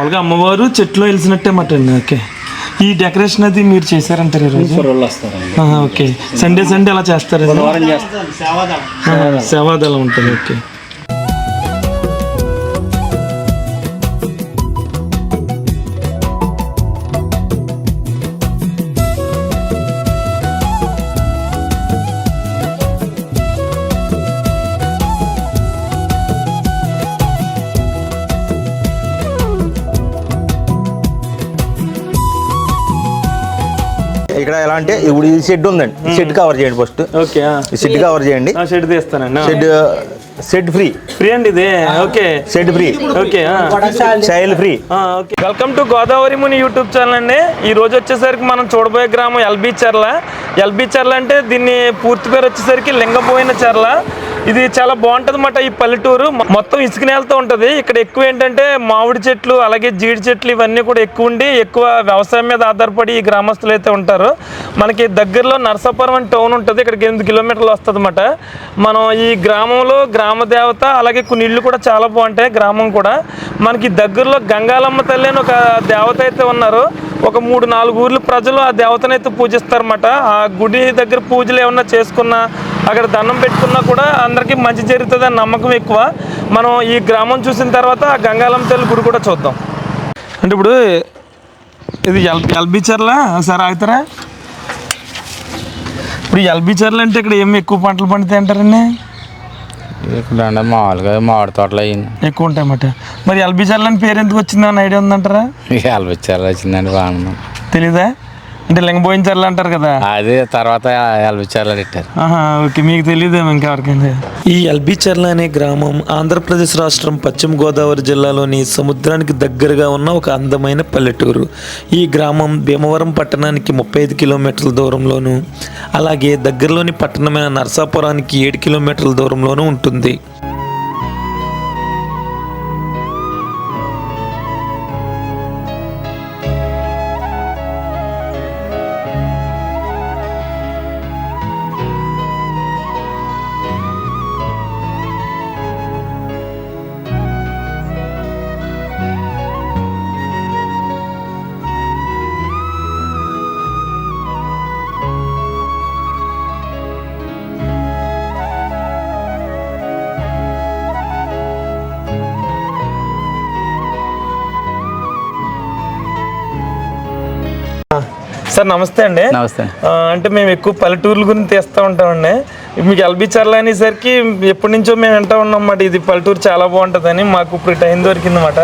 మామూలుగా అమ్మవారు చెట్లో వెలిసినట్టే మాట అండి. ఓకే, ఈ డెకరేషన్ అది మీరు చేశారంటారు ఈరోజు? ఓకే, సండే అలా చేస్తారు, సేవాదళం ఉంటుంది. ఓకే, ఇక్కడ ఎలా అంటే ఇప్పుడు ఈ షెడ్ ఉందండి, షెడ్ కవర్ చేయండి ఫస్ట్. ఓకే, షెడ్ కవర్ చేయండి. షెడ్ తీస్తానండి. షెడ్ ఫ్రీ అండి ఇది. Okay, shed free. Okay, child free. Okay, welcome to Godavari Muni YouTube channel అండి. ఈ రోజు వచ్చేసరికి మనం చూడబోయే గ్రామం ఎల్బీ చర్ల అంటే దీన్ని పూర్తి పేరు వచ్చేసరికి లింగపోయిన చర్ల. ఇది చాలా బాగుంటుంది అన్నమాట. ఈ పల్లెటూరు మొత్తం ఇసుక నేలతో ఉంటుంది. ఇక్కడ ఎక్కువ ఏంటంటే మామిడి చెట్లు, అలాగే జీడి చెట్లు ఇవన్నీ కూడా ఎక్కువ ఉండి ఎక్కువ వ్యవసాయం మీద ఆధారపడి ఈ గ్రామస్తులు అయితే ఉంటారు. మనకి దగ్గరలో నరసాపురం అని టౌన్ ఉంటుంది, ఇక్కడికి 8 కిలోమీటర్లు వస్తుంది అన్నమాట. మనం ఈ గ్రామంలో గ్రామ దేవత, అలాగే కొన్ని ఇళ్ళు కూడా చాలా బాగుంటాయి. గ్రామం కూడా మనకి దగ్గరలో గంగాలమ్మ తల్లి అని ఒక దేవత అయితే ఉన్నారు. ఒక 3-4 ఊర్ల ప్రజలు ఆ దేవతనైతే పూజిస్తారన్నమాట. ఆ గుడి దగ్గర పూజలు ఏమన్నా చేసుకున్నా, అక్కడ దండం పెట్టుకున్నా కూడా అందరికీ మంచి జరుగుతుంది అని నమ్మకం ఎక్కువ. మనం ఈ గ్రామం చూసిన తర్వాత ఆ గంగాలమ్మ తల్లి గుడి కూడా చూద్దాం. అంటే ఇప్పుడు ఇది ఎల్బీ చర్ల సార్ ఆగుతారా? ఇప్పుడు ఎల్బీ చర్ల అంటే ఇక్కడ ఏమి ఎక్కువ పంటలు పండుతాయి అంటారండి? ఇక్కడ మామూలుగా మామిడి తోటలు అయ్యింది ఎక్కువ ఉంటాయి అన్నమాట. మరి ఎల్బీ చర్ల అని పేరు ఎందుకు వచ్చింది అని ఐడియా ఉందంటారా? ఎల్బీ చర్ల వచ్చిందండి, బాగుంది. తెలీదా? అంటే లింగపోయిన చర్ల అంటారు కదా, అదే తర్వాత ఎల్బీ చర్ల పెట్టారు. ఓకే, మీకు తెలియదేమో ఇంకెవరికైనా. ఈ ఎల్బీ చర్ల అనే గ్రామం ఆంధ్రప్రదేశ్ రాష్ట్రం పశ్చిమ గోదావరి జిల్లాలోని సముద్రానికి దగ్గరగా ఉన్న ఒక అందమైన పల్లెటూరు. ఈ గ్రామం భీమవరం పట్టణానికి 35 కిలోమీటర్ల దూరంలోను, అలాగే దగ్గరలోని పట్టణమైన నరసాపురానికి 7 కిలోమీటర్ల దూరంలోనూ ఉంటుంది. సార్ నమస్తే అండి. నమస్తే. అంటే మేము ఎక్కువ పల్లెటూర్ల గురించి తీస్తూ ఉంటామండి. మీకు ఎల్బీ చర్ల అనేసరికి ఎప్పటి నుంచో మేము వింటూ ఉన్నాం అన్నమాట. ఇది పల్లెటూరు చాలా బాగుంటుందని మాకు ఇప్పుడు టైం దొరికింది అన్నమాట.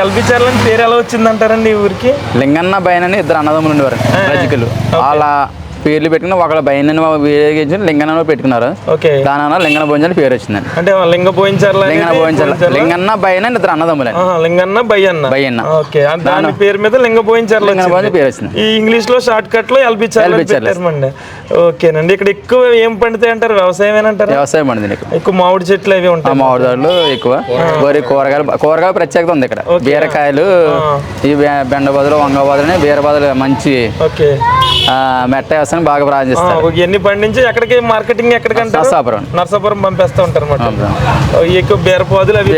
ఎల్బీ చర్ల అని పేరు ఎలా వచ్చింది అంటారండి ఈ ఊరికి? లింగన్న బయనని 2 అన్నదమ్ములు ఉండేవారు రజకులు. వాళ్ళ పేర్లు పెట్టుకుని ఒకళ్ళ బయనని లింగన్న పెట్టుకున్నారు. దాని లింగన భోజనం పేరు వచ్చిందండి. అంటే లింగపోయిన చర్ల, లింగన్న బయన 2 అన్నదమ్ములు. లింగన్న బయ్యన్న. ఓకే, దాని పేరు మీద లింగపోయిన చర్ల పేరు వచ్చింది. ఈ ఇంగ్లీష్ లో షార్ట్ కట్ లో ఎల్బీ చర్ల పెట్టారండి. ఓకేనండి. ఇక్కడ ఎక్కువ ఏం పండుతాయి అంటారు? వ్యవసాయం అంటారు? వ్యవసాయం పండుతుంది. ఎక్కువ మామిడి చెట్లు అవి ఉంటాయి. మామిడి తోటలు ఎక్కువ. వరి, కూరగాయలు ప్రత్యేకత ఉంది ఇక్కడ. బీరకాయలు, ఈ బెండ బదులు, వంగ బదులు, బీర బదులు మంచి మెట్ట వ్యవసాయం బాగా ప్రారంభిస్తారు. ఎన్ని పండించి ఎక్కడికి మార్కెటింగ్ ఎక్కడికంటే నరసాపురం పంపిస్తూ ఉంటారు అన్నమాట. ఎక్కువ బీరపాదులు అవి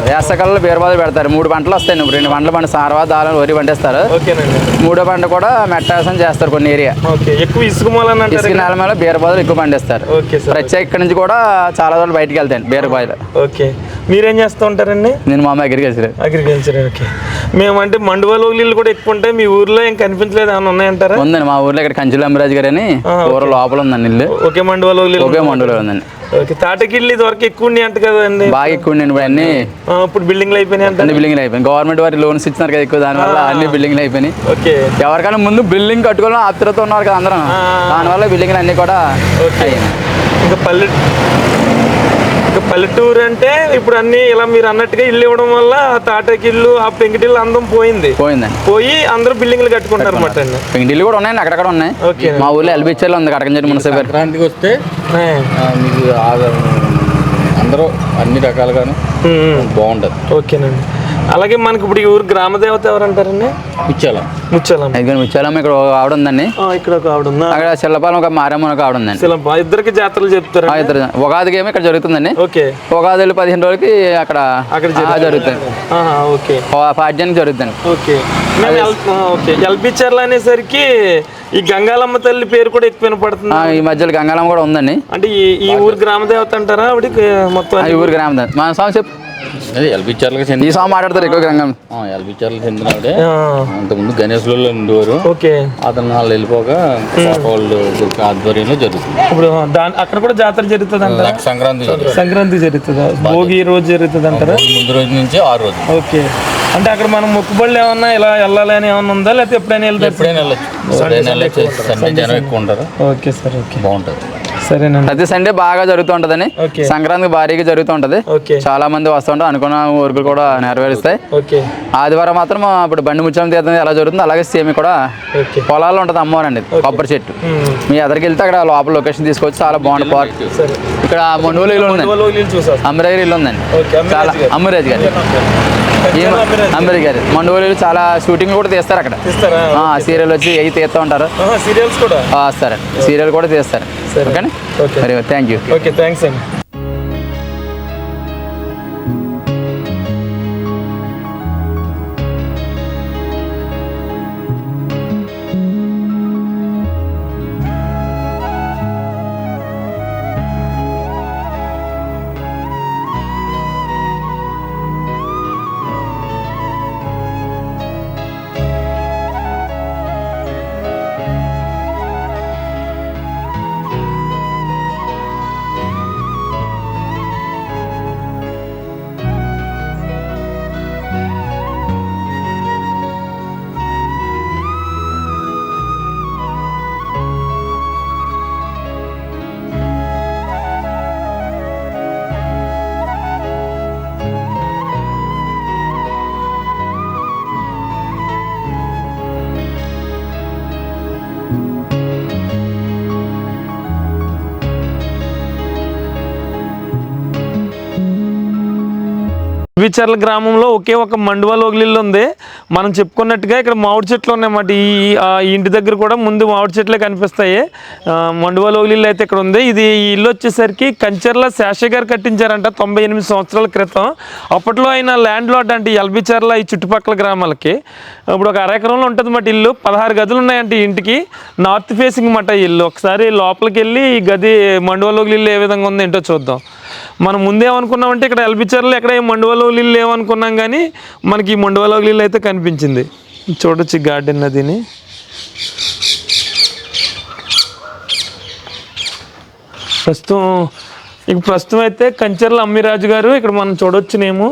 వేసవికాలంలో బీరపాదులు పెడతారు. 3 పంటలు వస్తాయి. 2 పంటలు పండి సారవా దాని వరి పండిస్తారు. 3వ పంట కూడా మెట్ట వ్యవసాయం చేస్తారు కొన్ని ఏరియా. ఎక్కువ ఇసుక నేల మీద బీరపాదులు ఎక్కువ పండిస్తారు. ప్రత్యేక ఇక్కడ నుంచి కూడా చాలా రోజులు బయటకు వెళ్తాయి బీరపాదులు. ఓకే, మీరేం చేస్తూ ఉంటారండి? నేను మా అమ్మ అగ్రికల్చర్. ఓకే, మేము అంటే మండువలు కూడా ఎక్కువ ఉంటాయి. మీ ఊర్లో ఏం కనిపించలేదు ఏమైనా ఉన్నాయంటారా? ఉందండి, మా ఊర్లో ఇక్కడ కంచుల అమ్మరాజు గారు అని ఊరు లోపల ఉందండి ఇల్లు. ఒకే మండువలో ఉందండి. తాటకిల్లు ఇది వరకు ఎక్కువ అంట కదండి? బాగా ఎక్కువ ఇప్పుడు అన్ని. ఇప్పుడు బిల్డింగ్లు అయిపోయినాయి అంటే బిల్డింగ్లు అయిపోయి గవర్నమెంట్ వారి లోన్స్ ఇచ్చినారు కదా ఎక్కువ, దానివల్ల అన్ని బిల్డింగ్లు అయిపోయినాయి. ఓకే, ఎవరికైనా ముందు బిల్డింగ్ కట్టుకోవాలని ఆత్రుత ఉన్నారు కదా అందరం, దానివల్ల బిల్డింగ్లు అన్ని కూడా ఇంకా పల్లెటూరు అంటే ఇప్పుడు అన్ని ఇలా మీరు అన్నట్టుగా ఇల్లు ఇవ్వడం వల్ల తాటకిల్లు, ఆ పెంకిటిల్లు అందం పోయి అందరూ బిల్డింగ్లు కట్టుకుంటారు అన్నమాట. పెంకిటిల్లు కూడా ఉన్నాయండి, అక్కడక్కడ ఉన్నాయి. మా ఊర్లో ఎల్బీ చర్ల ఉంది, కడకంజర్తి మున్సిపల్. సంక్రాంతికి వస్తే మీకు అందరూ అన్ని రకాలుగాను బాగుంటుంది. ఓకేనండి. అలాగే మనకి ఇప్పుడు ఈ ఊరు గ్రామ దేవత ఎవరంటారండి? ముచ్చాలం. ముచ్చాలమ్మ ఇక్కడ ఒక ఆవిడ ఉందండి. ఇక్కడ ఒక ఆవిడ ఉందా? అక్కడ శిల్లపాలెం ఒక మారమ్మ ఒక ఆవిడ ఉందండి. ఇద్దరికి జాతరలు చెప్తారు. ఇద్దరు ఉగాదికి ఏమో ఇక్కడ జరుగుతుందండి. ఓకే. ఉగాది 15 రోజులకి అక్కడ జరుగుతుంది. ఓకే. పాడ్యానికి జరుగుతుంది. ఓకే. ఎల్బి చర్ల అనేసరికి ఈ గంగాలమ్మ తల్లి పేరు కూడా ఎక్కువ వినపడుతుంది. ఈ మధ్యలో గంగాలమ్మ కూడా ఉందండి. అంటే ఈ ఊరు గ్రామ దేవత అంటారా ఆవిడకి? మొత్తం ఈ ఊరు గ్రామ దేవత. మన స్వామి చెప్పు. ఎల్బిచర్లకు ఈ స్వామి మాట్లాడతారు ఎక్కువ గంగమ్మ. ఎల్బిచర్లకు చెందినవాడే. అంతకుముందు గణేష్లో ఉండేవారు. ఓకే. అతను వాళ్ళు వెళ్ళిపోగా వాళ్ళు ఆధ్వర్యంలో జరుగుతుంది. ఇప్పుడు అక్కడ కూడా జాతర జరుగుతుంది అంటారా? సంక్రాంతి జరుగుతుందా? భోగి రోజు జరుగుతుంది అంటారా? ముందు రోజు నుంచి 6 రోజులు. ఓకే. అంటే అక్కడ మనం మొక్కుబడులు ఏమన్నా ఇలా వెళ్ళాలి అని ఏమన్నా ఉందా, లేకపోతే ఎప్పుడైనా వెళ్తారు? జనం ఎక్కువ ఉంటారు. Okay sir. ఓకే, బాగుంటుంది. సరేనండి. ప్రతి సండే బాగా జరుగుతూ ఉంటదని, సంక్రాంతి భారీగా జరుగుతూ ఉంటది. చాలా మంది వస్తుంటారు, అనుకున్న ఊరుకులు కూడా నెరవేరుస్తాయి. ఆదివారం మాత్రం ఇప్పుడు బండి ముచ్చడం తీరుతుంది ఎలా జరుగుతుంది అలాగే సేమ్ కూడా పొలాల్లో ఉంటుంది అమ్మవారండి, కొబ్బరి చెట్టు. మీ ఎదరికి వెళ్తే అక్కడ లోపల లొకేషన్ తీసుకోవచ్చు, చాలా బాగుంటుంది పార్క్. ఇక్కడ మండువలు ఇల్లు ఉందండి, అమ్మిరాజు ఇల్లు ఉందండి, చాలా అమ్మిరాజు గారి గారు మండువలు చాలా షూటింగ్ కూడా తీస్తారు అక్కడ. సీరియల్ వచ్చి తీస్తూ ఉంటారు, వస్తారండి, సీరియల్ కూడా తీస్తారు. ఓకేనా, సరే, థ్యాంక్ యూ. ఓకే, థ్యాంక్స్ అండి. విచర్ల గ్రామంలో ఒకే ఒక మండువా లోగిలిల్లు ఉంది. మనం చెప్పుకున్నట్టుగా ఇక్కడ మామిడి చెట్లు ఉన్నాయన్నమాట. ఈ ఇంటి దగ్గర కూడా ముందు మామిడి చెట్లే కనిపిస్తాయి. మండువా లోగిలిల్లు అయితే ఇక్కడ ఉంది. ఈ ఇల్లు వచ్చేసరికి కంచర్ల శేషయ్య గారు కట్టించారంట 98 సంవత్సరాల క్రితం. అప్పట్లో ఆయన ల్యాండ్ లార్డ్ అంటే ఎల్బిచర్ల ఈ చుట్టుపక్కల గ్రామాలకి. ఇప్పుడు ఒక అరెకరంలో ఉంటుంది అన్నమాట ఇల్లు. 16 గదులు ఉన్నాయంటే ఇంటికి. నార్త్ ఫేసింగ్ అన్నమాట ఇల్లు. ఒకసారి లోపలికి వెళ్ళి ఈ గది మండువా లోగిలిల్లు ఏ విధంగా ఉంది ఏంటో చూద్దాం. మనం ముందేమనుకున్నామంటే ఇక్కడ ఎల్బిచర్లు ఎక్కడ మండువా లోగిలిల్లు లేవనుకున్నాం, కానీ మనకి ఈ మండువా లోగిలిల్లు అయితే కనిపించింది. చూడొచ్చు గార్డెన్ నదిని. ప్రస్తుతం అయితే కంచర్ల అమ్మిరాజు గారు ఇక్కడ మనం చూడొచ్చునేమో.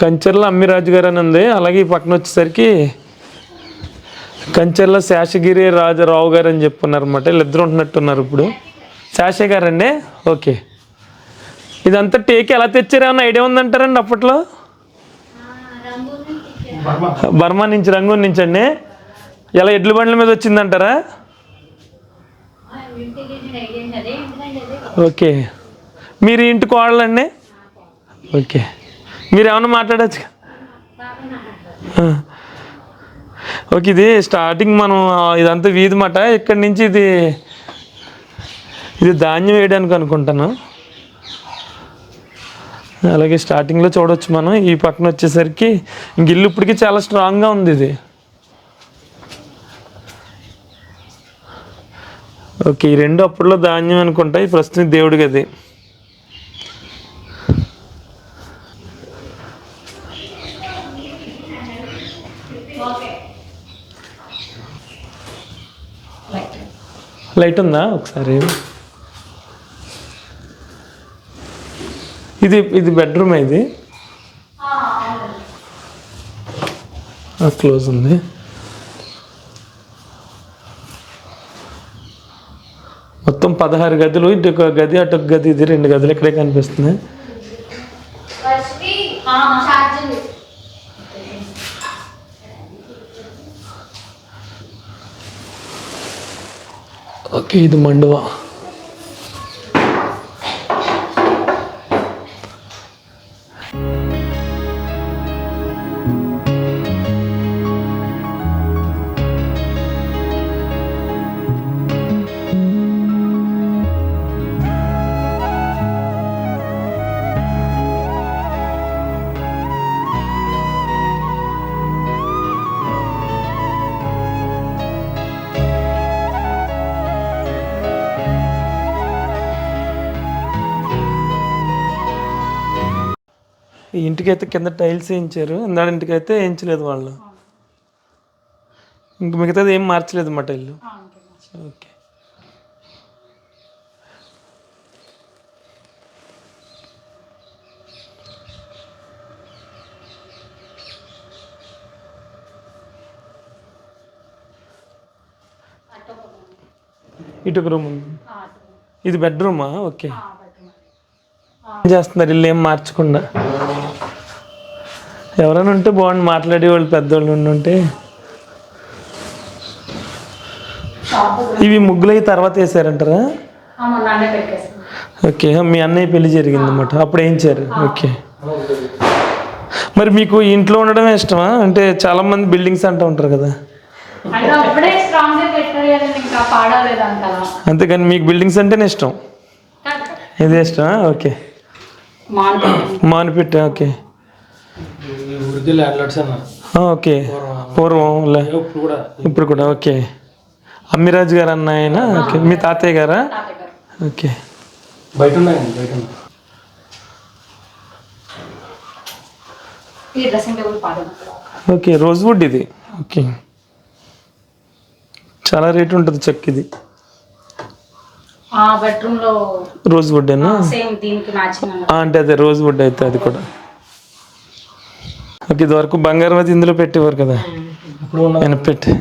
కంచర్ల అమ్మిరాజు గారు అని ఉంది. అలాగే ఈ పక్కన వచ్చేసరికి కంచర్ల శేషగిరి రాజరావు గారు అని చెప్పున్నారు అనమాట. వీళ్ళిద్దరు ఉంటున్నట్టున్నారు ఇప్పుడు. శేషయ్య గారండి. ఓకే. ఇదంతా టేక్ ఎలా తెచ్చారు ఏమన్నా ఐడియా ఉందంటారండి? అప్పట్లో బర్మా నుంచి, రంగూన్ నుంచి అండి. ఎలా ఎడ్ల బండ్ల మీద వచ్చిందంటారా? ఓకే. మీరు ఇంటి కోడలండి? ఓకే. మీరు ఏమన్నా మాట్లాడచ్చు? ఓకే. ఇది స్టార్టింగ్ మనం ఇదంతా వీధి మాట. ఇక్కడి నుంచి ఇది ధాన్యం వేయడానికి అనుకుంటాను. అలాగే స్టార్టింగ్లో చూడవచ్చు మనం. ఈ పక్కన వచ్చేసరికి ఇంక ఇల్లు ఇప్పటికీ చాలా స్ట్రాంగ్గా ఉంది ఇది. ఓకే. ఈ రెండు అప్పట్లో ధాన్యం అనుకుంటా. ఈ ప్రస్తుతం దేవుడి గది. లైట్ ఉందా ఒకసారి? ఇది బెడ్రూమ్. ఇది క్లోజ్ ఉంది. మొత్తం 16 గదులు. ఇటు ఒక గది, అటు ఒక గది. ఇది 2 గదులు ఇక్కడే కనిపిస్తున్నాయి. ఓకే. ఇది మండువా. ఈ ఇంటికైతే కింద టైల్స్ వేయించారు, ఇందాడ ఇంటికైతే వేయించలేదు వాళ్ళు. ఇంక మిగతాది ఏం మార్చలేదు అన్నమాట ఇల్లు. ఓకే. ఇటు ఒక రూమ్ ఉంది, ఇది బెడ్రూమా? ఓకే. ఏం చేస్తున్నారు ఇల్లు ఏం మార్చకుండా? ఎవరైనా ఉంటే బాగుండు, మాట్లాడేవాళ్ళు పెద్దవాళ్ళు ఉంటే. ఇవి ముగ్గులు అయ్యి తర్వాత వేసారంటారా? ఓకే. మీ అన్నయ్య పెళ్లి జరిగింది అన్నమాట, అప్పుడు వేయించారు. ఓకే. మరి మీకు ఇంట్లో ఉండడమే ఇష్టమా? అంటే చాలా మంది బిల్డింగ్స్ అంటూ ఉంటారు కదా. అంతేకాని మీకు బిల్డింగ్స్ అంటేనే ఇష్టం, ఇదే ఇష్టమా? ఓకే. మానిపెట్ట. ఓకే. ఓకే. పూర్వం ఇప్పుడు కూడా. ఓకే. అమ్మిరాజు గారు అన్న ఆయన. ఓకే. మీ తాతయ్య గారా? ఓకే. ఓకే. రోజ్వుడ్ ఇది. ఓకే. చాలా రేట్ ఉంటుంది చెక్ ఇది. రోజ్వుడ్ అంటే అదే రోజ్వుడ్ అయితే అది కూడా. ఓకే. ఇది వరకు బంగారం అది ఇందులో పెట్టేవారు కదా, పెట్టి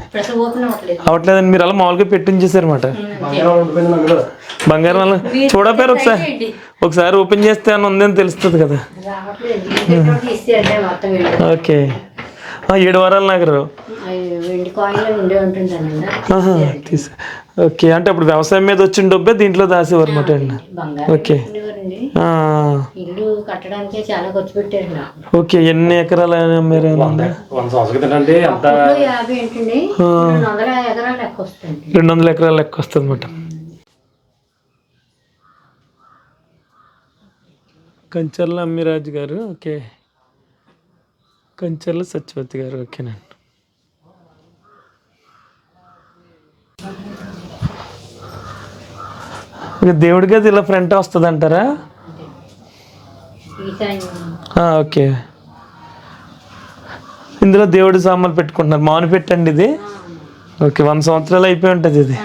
అవట్లేదండి. మీరు అలా మామూలుగా పెట్టించేసారన్నమాట. బంగారం అలా చూడపోయారు ఒకసారి ఓపెన్ చేస్తే అని ఉందని తెలుస్తుంది కదా. ఓకే. 7 వారాల నగరు. ఓకే. అంటే అప్పుడు వ్యవసాయం మీద వచ్చిన డబ్బే దీంట్లో దాసేవారు అన్నమాట అండి. ఓకే. ఓకే. ఎన్ని ఎకరాలు అమ్మారు? 200 ఎకరాలు లెక్క వస్తుంది అన్నమాట. కంచర్ల అమ్మిరాజు గారు. ఓకే. కంచర్ల సత్యవతి గారు. ఓకేనండి. ఇక దేవుడి గది ఇలా ఫ్రంట్ వస్తుంది అంటారా? ఓకే. ఇందులో దేవుడి సామాన్లు పెట్టుకుంటున్నారు. మాను పెట్టండి ఇది. ఓకే. 100 సంవత్సరాలు అయిపోయి ఉంటుంది ఇది.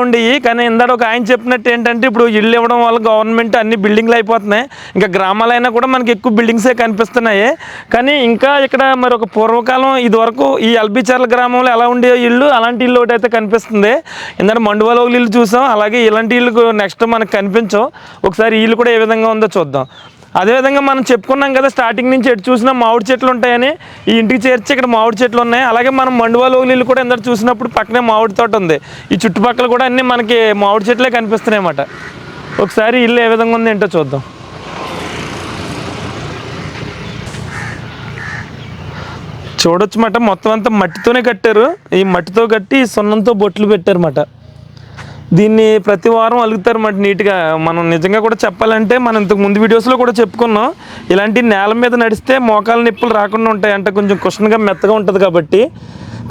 ఉండేవి. కానీ ఇందాక ఒక ఆయన చెప్పినట్టు ఏంటంటే ఇప్పుడు ఇల్లు ఇవ్వడం వల్ల గవర్నమెంట్ అన్ని బిల్డింగ్లు అయిపోతున్నాయి. ఇంకా గ్రామాలైనా కూడా మనకి ఎక్కువ బిల్డింగ్సే కనిపిస్తున్నాయి. కానీ ఇంకా ఇక్కడ మరి ఒక పూర్వకాలం ఇది వరకు ఈ ఎల్బిచర్ల గ్రామంలో ఎలా ఉండే ఇల్లు అలాంటి ఇల్లు ఒకటి అయితే కనిపిస్తుంది. ఇందాక మండువాలో ఇల్లు చూసాం, అలాగే ఇలాంటి ఇల్లు నెక్స్ట్ మనకు కనిపించవు. ఒకసారి ఇల్లు కూడా ఏ విధంగా ఉందో చూద్దాం. అదేవిధంగా మనం చెప్పుకున్నాం కదా స్టార్టింగ్ నుంచి ఎటు చూసినా మామిడి చెట్లు ఉంటాయని. ఈ ఇంటికి చేర్చి ఇక్కడ మామిడి చెట్లు ఉన్నాయి. అలాగే మనం మండువాలో ఇల్లు కూడా ఇందాక చూసినప్పుడు పక్కనే మామిడి తోట ఉంది. ఈ చుట్టుపక్కల కూడా అన్నీ మనకి మామిడి చెట్లే కనిపిస్తున్నాయి అన్నమాట. ఒకసారి ఇల్లు ఏ విధంగా ఉంది ఏంటో చూద్దాం. చూడొచ్చు మాట మొత్తం అంతా మట్టితోనే కట్టారు. ఈ మట్టితో కట్టి సున్నంతో బొట్లు పెట్టారన్నమాట. దీన్ని ప్రతి వారం అలుగుతారు అన్నమాట నీట్గా. మనం నిజంగా కూడా చెప్పాలంటే మనం ఇంతకు ముందు వీడియోస్లో కూడా చెప్పుకున్నాం, ఇలాంటి నేల మీద నడిస్తే మోకాల నొప్పులు రాకుండా ఉంటాయి అంటే కొంచెం కుషన్గా మెత్తగా ఉంటుంది కాబట్టి.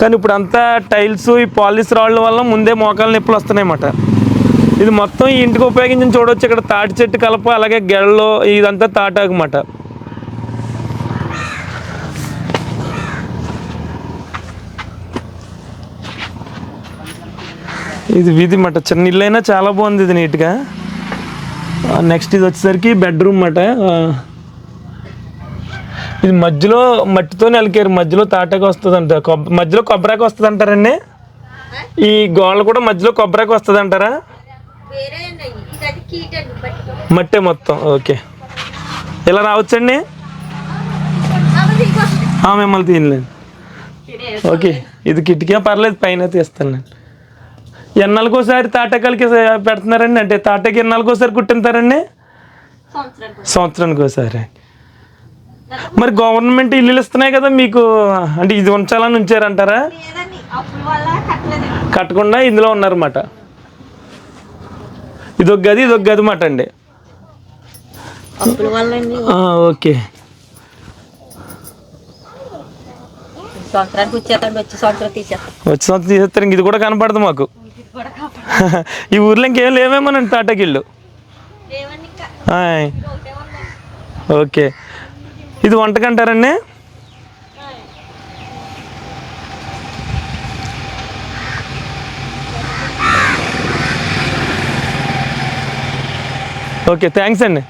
కానీ ఇప్పుడు అంతా టైల్స్ ఈ పాలిష్ రాళ్ళ వల్ల ముందే మోకాల నొప్పులు వస్తున్నాయి అన్నమాట. ఇది మొత్తం ఈ ఇంటికి ఉపయోగించి చూడవచ్చు. ఇక్కడ తాటి చెట్టు కలప, అలాగే గెడలో ఇదంతా తాటాకు అన్నమాట. ఇది వీధి మాట, చిన్న ఇల్లు అయినా చాలా బాగుంది ఇది నీట్గా. నెక్స్ట్ ఇది వచ్చేసరికి బెడ్రూమ్ అన్నమాట. ఇది మధ్యలో మట్టితోనే అలికారు, మధ్యలో తాటాకు వస్తుంది అంట, మధ్యలో కొబ్బరాకు వస్తుంది అంటారండి. ఈ గోడలు కూడా మధ్యలో కొబ్బరాకు వస్తుంది అంటారా? మట్టే మొత్తం. ఓకే, ఇలా రావచ్చండి. మిమ్మల్ని తీయలేదు. ఓకే, ఇది కిటికీ పర్లేదు, పైన తీస్తాను నేను. ఎన్నాళ్ళకోసారి తాటకాలకి పెడుతున్నారండి? అంటే తాటకి ఎన్నాళ్ళకోసారి కుట్టింతారండి? సంవత్సరానికి ఒకసారి. మరి గవర్నమెంట్ ఇల్లు ఇస్తున్నాయి కదా మీకు, అంటే ఇది ఉంచాలని ఉంచారంటారా? కట్టకుండా ఇందులో ఉన్నారన్నమాట. ఇదొక గది, ఇదొక గది మాట అండి. ఓకే, వచ్చి సంవత్సరం తీసేస్తారు. ఇది కూడా కనపడదు మాకు. ఈ ఊర్లో ఇంకేం లేవేమోనండి తాటకిళ్ళు. ఓకే, ఇది వంటకంటారండి? ఓకే, థ్యాంక్స్ అండి.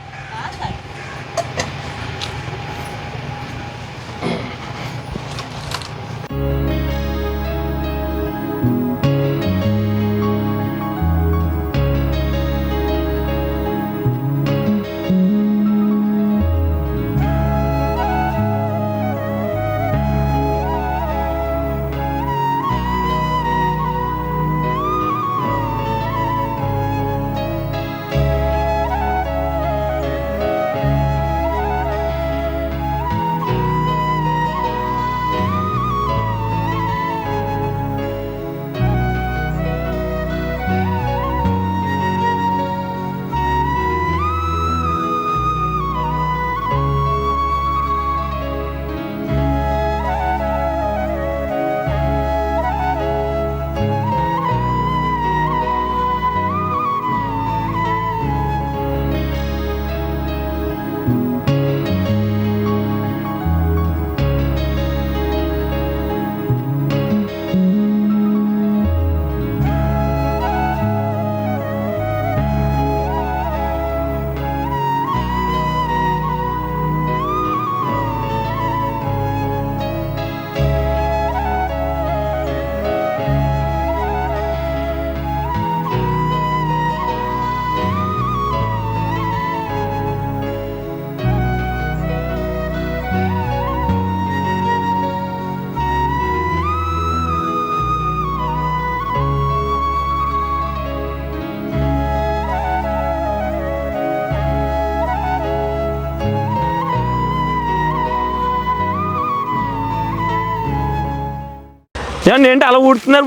ఏమండి ఏంటి అలా ఊడుతున్నారు?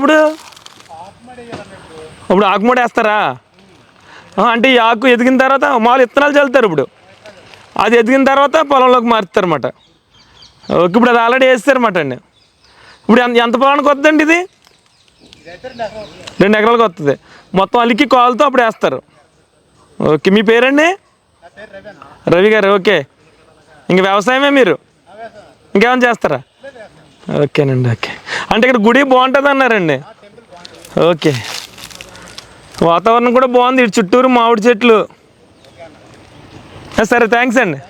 ఇప్పుడు ఆకుమూడ వేస్తారా? అంటే ఈ ఆకు ఎదిగిన తర్వాత మామూలు విత్తనాలు చల్లుతారు. ఇప్పుడు అది ఎదిగిన తర్వాత పొలంలోకి మారుతారన్నమాట. ఓకే, ఇప్పుడు అది ఆల్రెడీ వేస్తారన్నమాట అండి. ఇప్పుడు ఎంత పొలానికి వస్తుందండి ఇది? 2 ఎకరాలకు వస్తుంది. మొత్తం అలికి కాలుతో అప్పుడు వేస్తారు. ఓకే, మీ పేరండి? రవి గారు. ఓకే, ఇంక వ్యవసాయమే మీరు? ఇంకేమైనా చేస్తారా? ఓకేనండి. ఓకే, అంటే ఇక్కడ గుడి బాగుంటుంది అన్నారండి. ఓకే, వాతావరణం కూడా బాగుంది, ఇటు చుట్టూరు మామిడి చెట్లు. సరే, థ్యాంక్స్ అండి.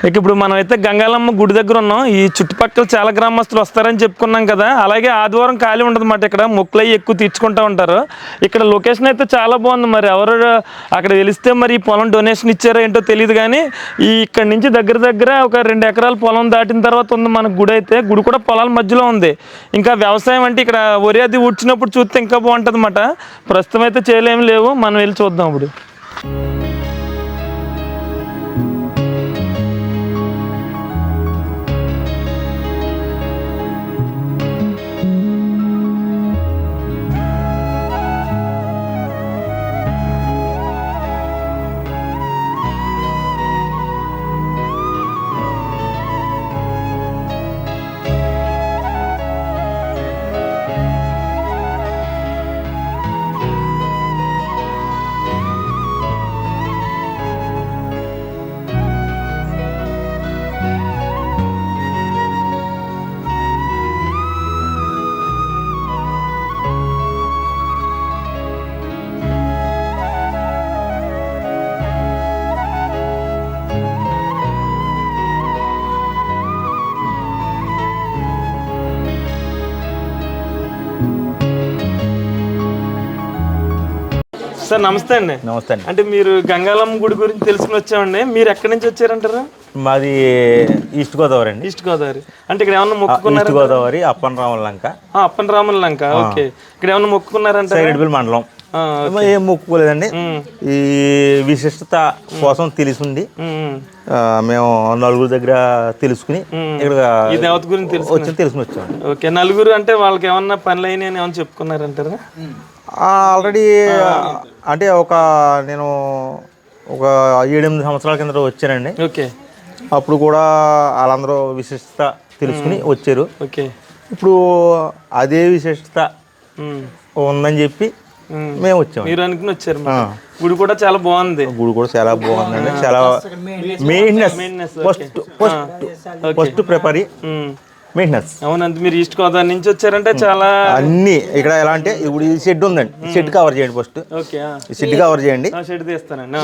ఇక ఇప్పుడు మనం అయితే గంగాలమ్మ గుడి దగ్గర ఉన్నాం. ఈ చుట్టుపక్కల చాలా గ్రామస్తులు వస్తారని చెప్పుకున్నాం కదా, అలాగే ఆదివారం ఖాళీ ఉండదన్నమాట. ఇక్కడ మొక్కులు అవి ఎక్కువ తీర్చుకుంటూ ఉంటారు. ఇక్కడ లొకేషన్ అయితే చాలా బాగుంది. మరి ఎవరు అక్కడ తెలిస్తే మరి ఈ పొలం డొనేషన్ ఇచ్చారో ఏంటో తెలియదు, కానీ ఈ ఇక్కడ నుంచి దగ్గర ఒక 2 ఎకరాల పొలం దాటిన తర్వాత ఉంది మన గుడి అయితే. గుడి కూడా పొలాల మధ్యలో ఉంది. ఇంకా వ్యవసాయం అంటే ఇక్కడ వరి అది ఊడ్చినప్పుడు చూస్తే ఇంకా బాగుంటుంది అన్నమాట. ప్రస్తుతం అయితే చేయలేమి లేవు, మనం వెళ్ళి చూద్దాం ఇప్పుడు. సార్ నమస్తే అండి. నమస్తే అండి. అంటే మీరు గంగాలమ్మ గుడి గురించి తెలుసుకుని వచ్చామండి. మీరు ఎక్కడి నుంచి వచ్చారంటారు? మాది ఈస్ట్ గోదావరి అండి. ఈస్ట్ గోదావరి అంటే ఇక్కడ ఏమన్నా మొక్కుకున్నారా? ఈస్ట్ గోదావరి అప్పన్ రాముల లంక. అప్పన్ రాముల లంక, ఓకే. ఇక్కడ ఏమన్నా మొక్కుకున్నారంటే? సైడ్బిల్ మండలం. ఏం మొక్కుకోలేదండి. ఈ విశిష్టత కోసం తెలిసింది, మేము నలుగురు దగ్గర తెలుసుకుని ఇక్కడ ఈ దేవత గురించి తెలుసుకుని వచ్చాము. ఓకే. నలుగురు అంటే వాళ్ళకి ఏమన్నా పనులు అయినాయి అని ఏమన్నా చెప్పుకున్నారంటారా? ఆల్రెడీ అంటే నేను ఒక 7-8 సంవత్సరాల కింద వచ్చానండి. ఓకే. అప్పుడు కూడా వాళ్ళందరూ విశిష్టత తెలుసుకుని వచ్చారు. ఓకే. ఇప్పుడు అదే విశిష్టత ఉందని చెప్పి మేము వచ్చాము. మీరు అనుకుని వచ్చారు. గుడి కూడా చాలా బాగుంది. గుడి కూడా చాలా బాగుందండి. చాలా మెయింటెనెన్స్ ఫస్ట్ ప్రిపరీ మెయింటెనెన్స్. అవునండి. మీరు ఈస్ట్ గోదావరి నుంచి వచ్చారంటే చాలా అన్ని ఇక్కడ ఎలా అంటే ఇప్పుడు ఈ షెడ్ ఉందండి. షెడ్ కవర్ చేయండి ఫస్ట్. ఓకే. షెడ్ కవర్ చేయండి. షెడ్ తీస్తానండి.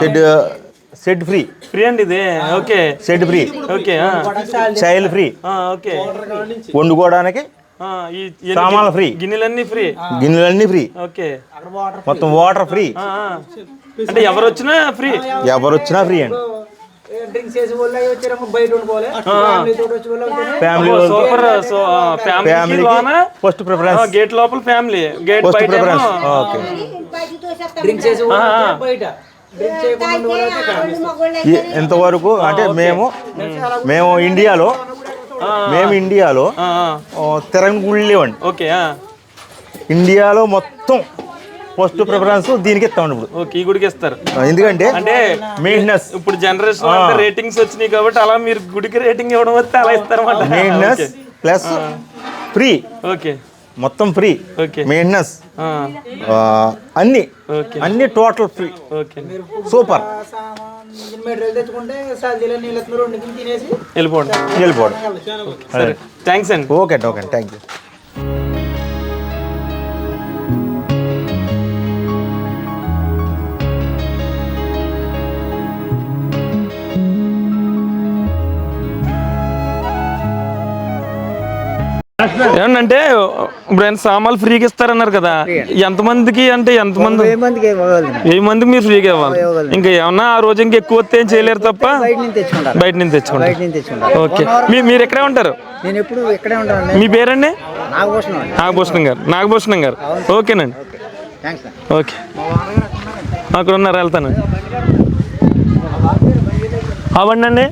షెడ్ ఫ్రీ అండి ఇది. Okay. Shed free. Okay. Child free. Okay. వండుకోవడానికి సామాన్లు ఫ్రీ. గిన్నెలన్నీ ఫ్రీ. ఓకే. మొత్తం వాటర్ ఫ్రీ. అంటే ఎవరు వచ్చినా ఫ్రీ అండి. Family first preference. గేట్ లోపల family, gate first preference. Okay. ఇంతవరకు అంటే మేము ఇండియాలో తిరంగుళ్ళేవండి. ఓకే. ఇండియాలో మొత్తం ఫస్ట్ ప్రిఫరెన్స్ దీనికి ఇస్తామండి ఇప్పుడు. ఓకే. ఈ గుడికి ఇస్తారు. ఎందుకంటే అంటే మెయింటెనెన్స్ ఇప్పుడు జనరేషన్ రేటింగ్స్ వచ్చినాయి కాబట్టి అలా మీరు గుడికి రేటింగ్ ఇవ్వడం వస్తే అలా ఇస్తారన్నమాట. Maintenance plus free. ఓకే. మొత్తం ఫ్రీ. ఓకే. మెయింటెనెన్స్ అన్ని టోటల్ ఫ్రీ. ఓకే. సూపర్. వెళ్ళిపోవడం. సరే, థ్యాంక్స్ అండి. Okay thank you. ఏమంటే ఇప్పుడు ఆయన సామాన్లు ఫ్రీగా ఇస్తారన్నారు కదా, ఎంతమందికి అంటే ఎంతమంది? 1000 మందికి మీరు ఫ్రీగా ఇవ్వాలి. ఇంకా ఏమన్నా ఆ రోజు ఇంకా ఎక్కువ వస్తే ఏం చేయలేరు తప్ప బయట నుంచి తెచ్చుకుంటారు. ఓకే. మీరు ఎక్కడే ఉంటారు? మీ పేరండి? నాగభూషణం గారు. ఓకేనండి. ఓకే. అక్కడ ఉన్నారు, వెళ్తాను. అవ్వండి.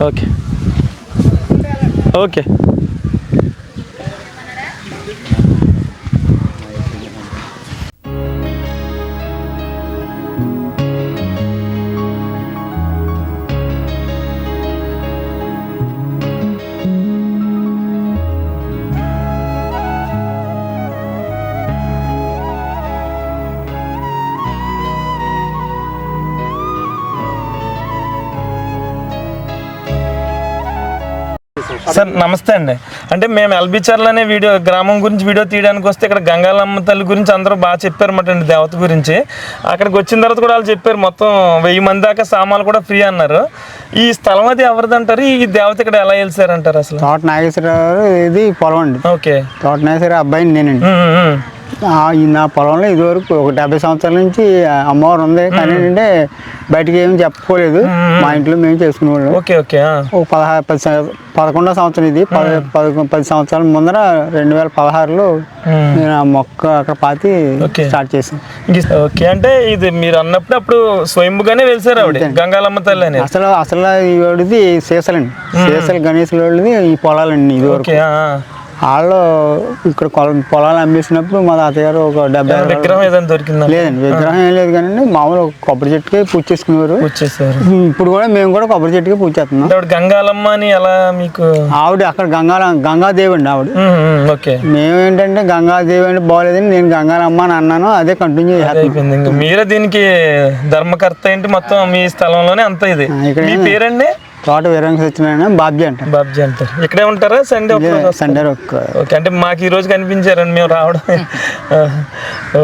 ఓకే. ఓకే. సార్ నమస్తే అండి. అంటే మేము ఎల్బిచర్ల అనే గ్రామం గురించి వీడియో తీయడానికి వస్తే ఇక్కడ గంగాలమ్మ తల్లి గురించి అందరూ బాగా చెప్పారన్నమాట అండి, దేవత గురించి. అక్కడికి వచ్చిన తర్వాత కూడా వాళ్ళు చెప్పారు మొత్తం 1000 మంది దాకా సామాన్లు కూడా ఫ్రీ అన్నారు. ఈ స్థలం అది ఎవరిది అంటారు? ఈ దేవత ఇక్కడ ఎలా వెళ్తారంటారు అసలు? తోట నాగేశ్వరరావు ఇది పొలం అండి. ఓకే. తోట నాగేశ్వరరావు అబ్బాయిని నేనండి. నా పొలంలో ఇదివరకు ఒక 70 సంవత్సరాల నుంచి అమ్మవారు ఉంది, కానీ ఏంటంటే బయటకి ఏమి చెప్పుకోలేదు. మా ఇంట్లో మేము చేసుకునేవాళ్ళం. Okay okay. ఒక 11వ సంవత్సరం ఇది. 10 సంవత్సరాల ముందర 2016లో నేను ఆ మొక్క అక్కడ పాతి స్టార్ట్ చేశాను. ఓకే. అంటే ఇది మీరు అన్నప్పుడు అప్పుడు స్వయంభుగానే వెళ్తారు ఆవిడ గంగాలమ్మ తల్లి అని. అసలు ఇవాడిది శేషలండి, శేషల గణేశుల వాళ్ళది ఈ పొలాలండి ఇదివరకు. వాళ్ళు ఇక్కడ పొలాలు అమ్మేసినప్పుడు మా తాతగారు ఒక 70 విగ్రహం ఏదైనా దొరికిందా? లేదండి, విగ్రహం ఏం లేదు, కానీ మామూలు కొబ్బరి చెట్టుకే పూజ చేసుకునేవారు. ఇప్పుడు కూడా మేము కూడా కొబ్బరి చెట్టుకే పూజ చేస్తున్నాం. గంగాలమ్మ అని ఎలా మీకు? ఆవిడ అక్కడ గంగాదేవి అండి ఆవిడ. ఓకే. మేము ఏంటంటే గంగాదేవి అంటే బాగోలేదని నేను గంగాలమ్మ అని అన్నాను, అదే కంటిన్యూ చేయాలి. మీరే దీనికి ధర్మకర్త ఏంటి మొత్తం మీ స్థలంలోనే అంతా ఇది. మీ పేరండి? తోట వీరంగ సత్యనారాయణ బాబ్జీ అంటారు. బాబ్జీ అంటారు. ఇక్కడే ఉంటారా? Sunday okay. అంటే మాకు ఈ రోజు కనిపించారండి మేము రావడం.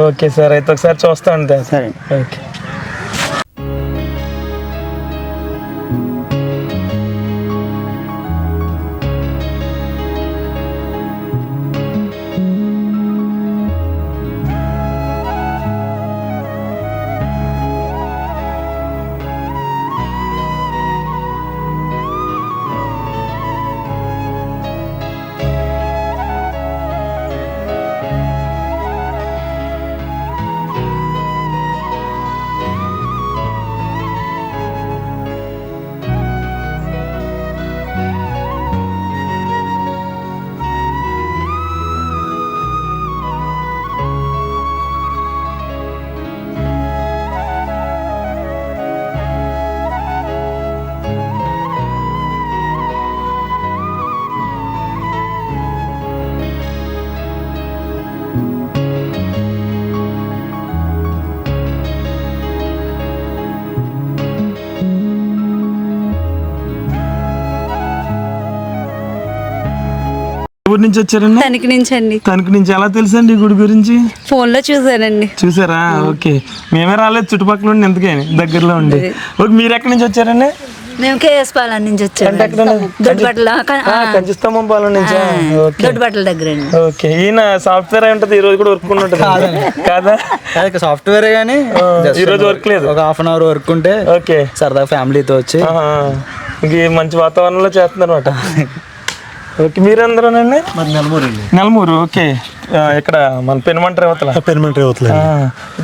ఓకే సార్, అయితే ఒకసారి చూస్తా ఉంటా. సరే. ఓకే. ఊరి నుంచి వచ్చారండి? తణుకు నుంచి అండి. తణుకు నుంచి. ఎలా తెలుసండి ఈ గుడి గురించి? ఫోన్ లో చూసానండి. చూసారా? ఓకే. మేమే రాలేదు, చుట్టుపక్కల ఉండి ఎందుకే దగ్గరలో ఉండి. ఓకే. మీరు ఎక్కడి నుంచి వచ్చారండి? మేము కేఎస్ పాలెం నుంచి వచ్చాము. దొడ్డిబట్టల కంచిస్తంభం పాలెం నుంచి. దొడ్డిబట్టల దగ్గర అండి. ఓకే. ఈయన సాఫ్ట్వేర్ అయి ఉంటుంది, ఈ రోజు కూడా వర్క్ ఉంటుంది కాదా? సాఫ్ట్వేర్ గానీ ఈ రోజు వర్క్ లేదు. ఒక హాఫ్ అన్ అవర్ వర్క్ ఉంటే ఓకే సరదాగా ఫ్యామిలీతో వచ్చి మంచి వాతావరణంలో చేస్తున్నారు అనమాట. ఓకే. మీరందరూనండి? నెలమూరు. ఓకే. ఇక్కడ మన పెనుమంట రేవతల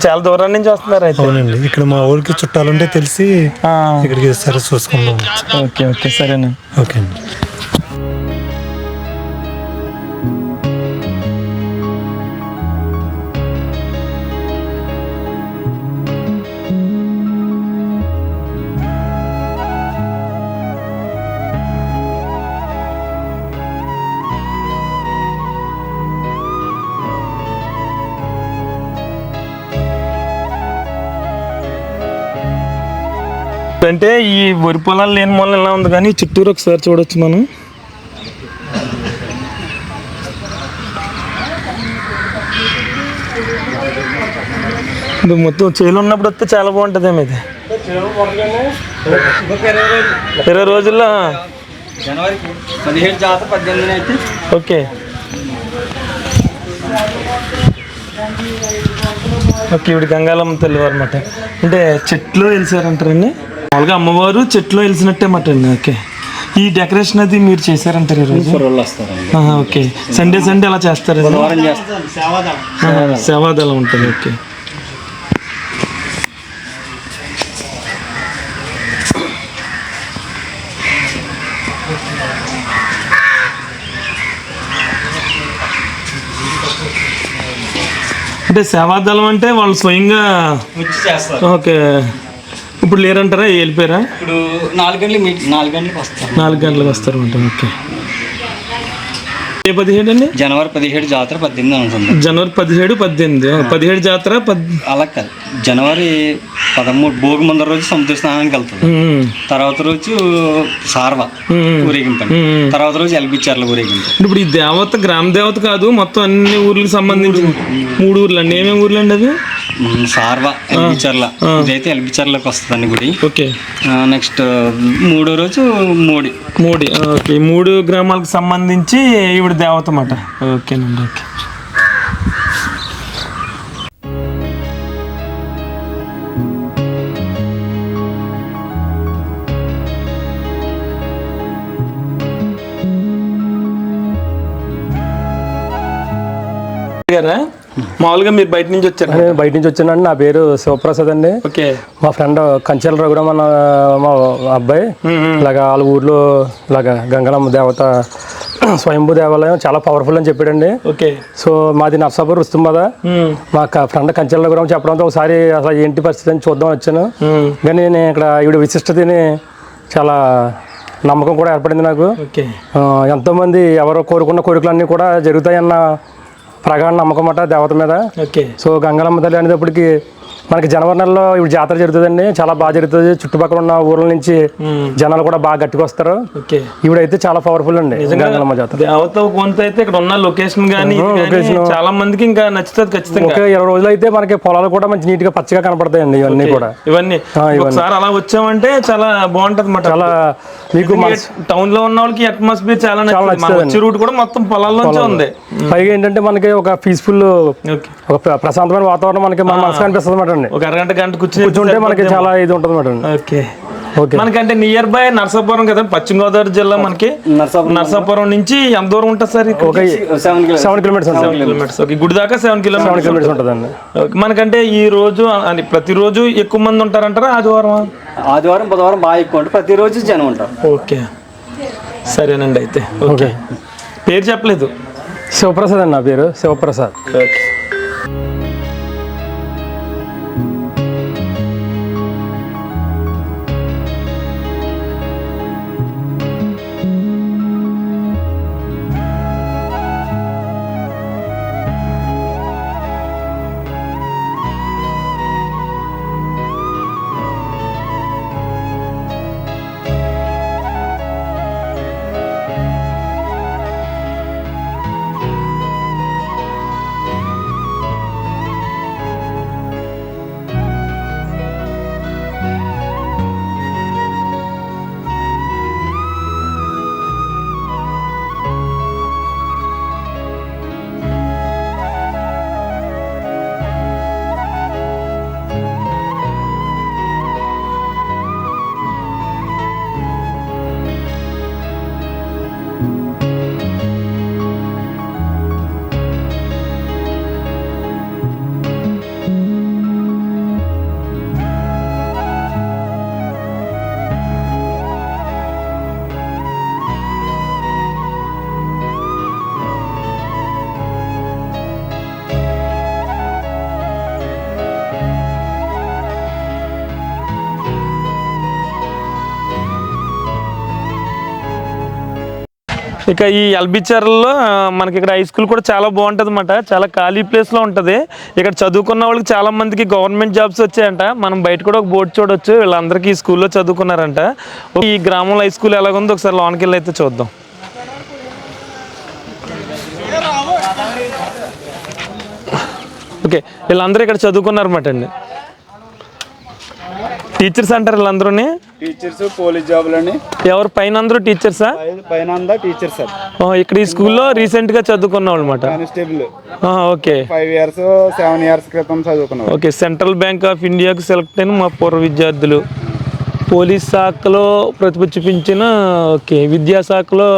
చాలా దూరం నుంచి వస్తున్నారు అయితే. అవునండి, ఇక్కడ మా ఊరికి చుట్టాలుంటే తెలిసి ఇక్కడికి సరే చూసుకుందాం. ఓకే ఓకే సరేనా. ఓకే అండి. అంటే ఈ వరి పొలాలు లేని మూలం ఎలా ఉంది, కానీ చుట్టూరు ఒకసారి చూడొచ్చు మనం. ఇది మొత్తం చేలు ఉన్నప్పుడు వస్తే చాలా బాగుంటుంది ఏమి. ఇది 20 రోజుల్లో జనవరి 17 జాతర 18 అయితే. Okay okay. ఇవి గంగాలమ్మ తల్లి అనమాట. అంటే చెట్లో వెలిసారంటారండి మామూలుగా అమ్మవారు చెట్లో వెలిసినట్టే మాట అండి. ఓకే. ఈ డెకరేషన్ అది మీరు చేశారంటారు ఈరోజు? ఓకే. సండే అలా చేస్తారు, సేవాదళం ఉంటుంది. ఓకే. అంటే సేవాదళం అంటే వాళ్ళు స్వయంగా ఓకే. ఇప్పుడు లేరంటారా? వెళ్ళిపోయారా? ఇప్పుడు 4 గంటలకు వస్తారు. 4 గంటలకు వస్తారు అంట. ఓకే. 17 అండి? జనవరి 17 జాతర 18 అనుకుంటాం. జనవరి 17 18 జాతర అలా కాదు, జనవరి భోగి ముందర రోజు సముద్ర స్నానానికి వెళ్తుంది. తర్వాత రోజు సార్వ ఊరేగింపు, తర్వాత రోజు ఎల్బిచర్ల ఊరేగింపు. ఇప్పుడు ఈ దేవత గ్రామ దేవత కాదు, మొత్తం అన్ని ఊర్లకు సంబంధించి 3 ఊర్లు అండి. ఏమేమి ఊర్లు అండి అది? సార్వ, ఎల్బిచర్ల, ఇదైతే ఎల్బిచర్లకు వస్తుందండి గుడి. ఓకే. నెక్స్ట్ 3వ రోజు మోడి. ఓకే. 3 గ్రామాలకు సంబంధించి ఈవిడ దేవత అన్నమాట. ఓకేనండి. ఓకే. మామూలుగా మీరు బయట నుంచి వచ్చారు? నేను బయట నుంచి వచ్చానండి. నా పేరు శివప్రసాద్ అండి. ఓకే. మా ఫ్రెండ్ కంచెల రఘురామ్ అన్న మా అబ్బాయి ఇలాగా వాళ్ళ ఊర్లో ఇలాగా గంగలమ్మ దేవత స్వయంభూ దేవాలయం చాలా పవర్ఫుల్ అని చెప్పాడండి. ఓకే. సో మాది నర్సాపూర్ రుస్తుంబద. మా ఫ్రెండ్ కంచెల రఘురామ్ చెప్పడంతో ఒకసారి అసలు ఏంటి పరిస్థితి అని చూద్దాం వచ్చాను. కానీ నేను ఇక్కడ ఈవిడ విశిష్టతని చాలా నమ్మకం కూడా ఏర్పడింది నాకు. ఎంతోమంది ఎవరో కోరుకున్న కోరికలన్నీ కూడా జరుగుతాయన్న ప్రగాఢ నమ్మకం అన్నమాట దేవత మీద. సో గంగలమ్మ తల్లి అనేటప్పటికి మనకి జనవరి నెలలో ఇప్పుడు జాతర జరుగుతుందండి, చాలా బాగా జరుగుతుంది. చుట్టుపక్కల ఉన్న ఊర్ల నుంచి జనాలు కూడా బాగా గట్టిగా వస్తారు. ఈవిడైతే చాలా పవర్ఫుల్ అండి గంగలమ్మ జాతర. దేవత కొంత అయితే ఇక్కడ ఉన్న లొకేషన్ కానీ చాలా మందికి ఇంకా నచ్చుతుంది ఖచ్చితంగా. ఒక 20 రోజులు అయితే మనకి పొలాలు కూడా మంచి నీట్ గా పచ్చగా కనపడతాయండి. ఇవన్నీ కూడా ఇవన్నీ ఒకసారి అలా వచ్చామంటే చాలా బాగుంటది అన్నమాట. చాలా మీకు టౌన్ లో ఉన్న వాళ్ళకి అట్మాస్ఫియర్ చాలా నచ్చుతుంది. రూట్ కూడా మొత్తం పొలాల్లోంచే ఉంది. పైగా ఏంటంటే మనకి ఒక పీస్ఫుల్, ఒక ప్రశాంతమైన వాతావరణం మనకి మన మనసు కనిపిస్తుంది అన్నమాట. ఒక అరగంట కూర్చుంటే మనకి చాలా ఇది ఉంటుంది అన్నమాట. ఓకే. మనకంటే నియర్ బై నర్సాపురం కదా, పశ్చిమ గోదావరి జిల్లా. మనకి నర్సాపురం నుంచి ఎంత దూరం ఉంటుంది సార్? 7 కిలోమీటర్స్. ఓకే. గుడి దాకా 7 కిలోమీటర్స్ ఉంటుందండి. మనకంటే ఈ రోజు ప్రతిరోజు ఎక్కువ మంది ఉంటారంటారా? ఆదివారం బుధవారం బాగా ఎక్కువ ఉంటారు, ప్రతిరోజు జనం ఉంటారు. ఓకే. సరేనండి. అయితే ఓకే. పేరు చెప్పలేదు? శివప్రసాద్ అండి నా పేరు, శివప్రసాద్. ఓకే. ఇక ఈ ఎల్బిచర్లో మనకి ఇక్కడ హై స్కూల్ కూడా చాలా బాగుంటుంది అన్నమాట. చాలా ఖాళీ ప్లేస్లో ఉంటుంది. ఇక్కడ చదువుకున్న వాళ్ళకి చాలా మందికి గవర్నమెంట్ జాబ్స్ వచ్చాయంట. మనం బయట కూడా ఒక బోర్డు చూడొచ్చు, వీళ్ళందరికీ ఈ స్కూల్లో చదువుకున్నారంట. ఈ గ్రామంలో హై స్కూల్ ఎలాగుందో ఒకసారి లోనికి వెళ్ళి అయితే చూద్దాం. ఓకే. వీళ్ళందరూ ఇక్కడ చదువుకున్నారన్నమాట అండి. టీచర్స్ అంటారు వీళ్ళందరూ? టీచర్స్, పోలీస్ జాబులని. ఎవరు పైన అందరూ టీచర్సా? పైన టీచర్స్ సార్. ఇక్కడ ఈ స్కూల్లో రీసెంట్ గా చదువుకున్నాం అనమాట. కానిస్టేబుల్. ఓకే. 5 years 7 years క్రితం చదువుకున్నాం. ఓకే. సెంట్రల్ బ్యాంక్ ఆఫ్ ఇండియాకు సెలెక్ట్ అయిన మా పూర్వ విద్యార్థులు. పోలీస్ శాఖలో ప్రతిభ చూపించిన, ఓకే, విద్యాశాఖలో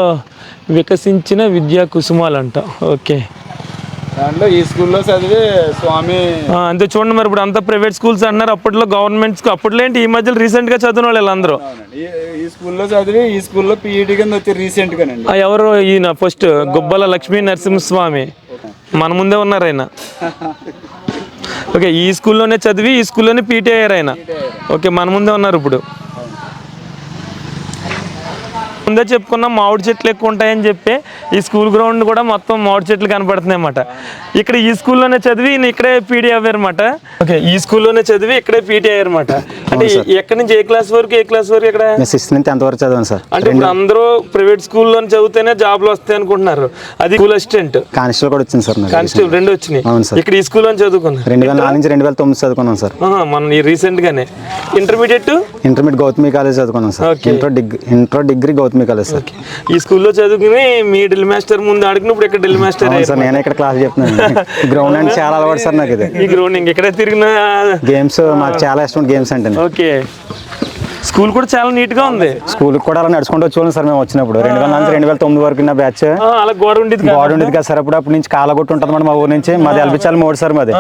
వికసించిన విద్యా కుసుమాలు అంట. ఓకే. దాంట్లో ఈ స్కూల్లో చదివి స్వామి అంతే. చూడండి మరి ఇప్పుడు అంతా ప్రైవేట్ స్కూల్స్ అన్నారు. అప్పట్లో గవర్నమెంట్ అప్పట్లో ఏంటి, ఈ మధ్యలో రీసెంట్ గా చదివిన వాళ్ళు అందరూ ఈ స్కూల్లో చదివి ఈ స్కూల్లో పీఈటీ కింద వచ్చి రీసెంట్ గానండి. ఎవరు ఈయన? ఫస్ట్ గుబ్బల లక్ష్మీ నరసింహస్వామి మన ముందే ఉన్నారు ఆయన. ఓకే. ఈ స్కూల్లోనే చదివి ఈ స్కూల్లోనే పీటీ అయ్యారు ఆయన. ఓకే. మన ముందే ఉన్నారు ఇప్పుడు. ముందే చెప్పుకున్నాం మామిడి చెట్లు ఎక్కువ ఉంటాయని చెప్పి ఈ స్కూల్ గ్రౌండ్ కూడా మొత్తం మామిడి చెట్లు కనపడుతున్నాయి అన్నమాట. ఇక్కడ ఈ స్కూల్లోనే చదివి ఈయన ఇక్కడే పీటీ అయ్యారన్నమాట. ఓకే, ఈ స్కూల్లోనే చదివి ఇక్కడే పీటీ అయ్యారన్నమాట. అంటే ఎక్కడి నుంచి ఏ క్లాస్ వరకు ఇక్కడ 6th నుంచి 10th వరకు చదివాను సార్. అంటే ఇప్పుడు అందరూ ప్రైవేట్ స్కూల్లో చదివితేనే జాబ్లు వస్తాయి అనుకుంటున్నారు. అది స్కూల్ అసిస్టెంట్, కానిస్టేబుల్ కూడా వచ్చింది సార్. కానిస్టేబుల్ రెండు వచ్చినాయి. అవును సార్. ఇక్కడ ఈ స్కూల్లో చదువుకున్నారు. 2004 నుంచి 2009 చదువుకున్నాను సార్. మన రీసెంట్ గానే ఇంటర్మీడియట్ గౌతమి కాలేజ్ చదువుకున్నాను sir. Intro degree Gautami college sir. ఈ స్కూల్లో చదువుకుని మీ డ్రిల్ మాస్టర్ ముందు ఆడుకున్నప్పుడు ఇక్కడ డ్రిల్ మాస్టర్ సార్. నేను ఇక్కడ క్లాస్ చెప్తున్నాను. గ్రౌండ్ అంటే చాలా అలవాటు సార్ నాకు. ఇది ఈ గ్రౌండ్ ఇక్కడ తిరిగిన గేమ్స్ మాకు చాలా ఇష్టం గేమ్స్ అంటే. ఓకే, స్కూల్ కూడా చాలా నీట్ గా ఉంది. స్కూల్ కూడా అలా నడుచుకుంటూ వచ్చేవాళ్ళం సార్ మేము వచ్చినప్పుడు. 2004 నుంచి 2009 వరకు నా బ్యాచ్. అలా గోడ ఉండేది కదా సార్. అప్పుడు నుంచి కాలగొట్టు ఉంటుంది మా ఊరు నుంచి. మాది ఎల్బిచాల మోడ్ సార్. మాది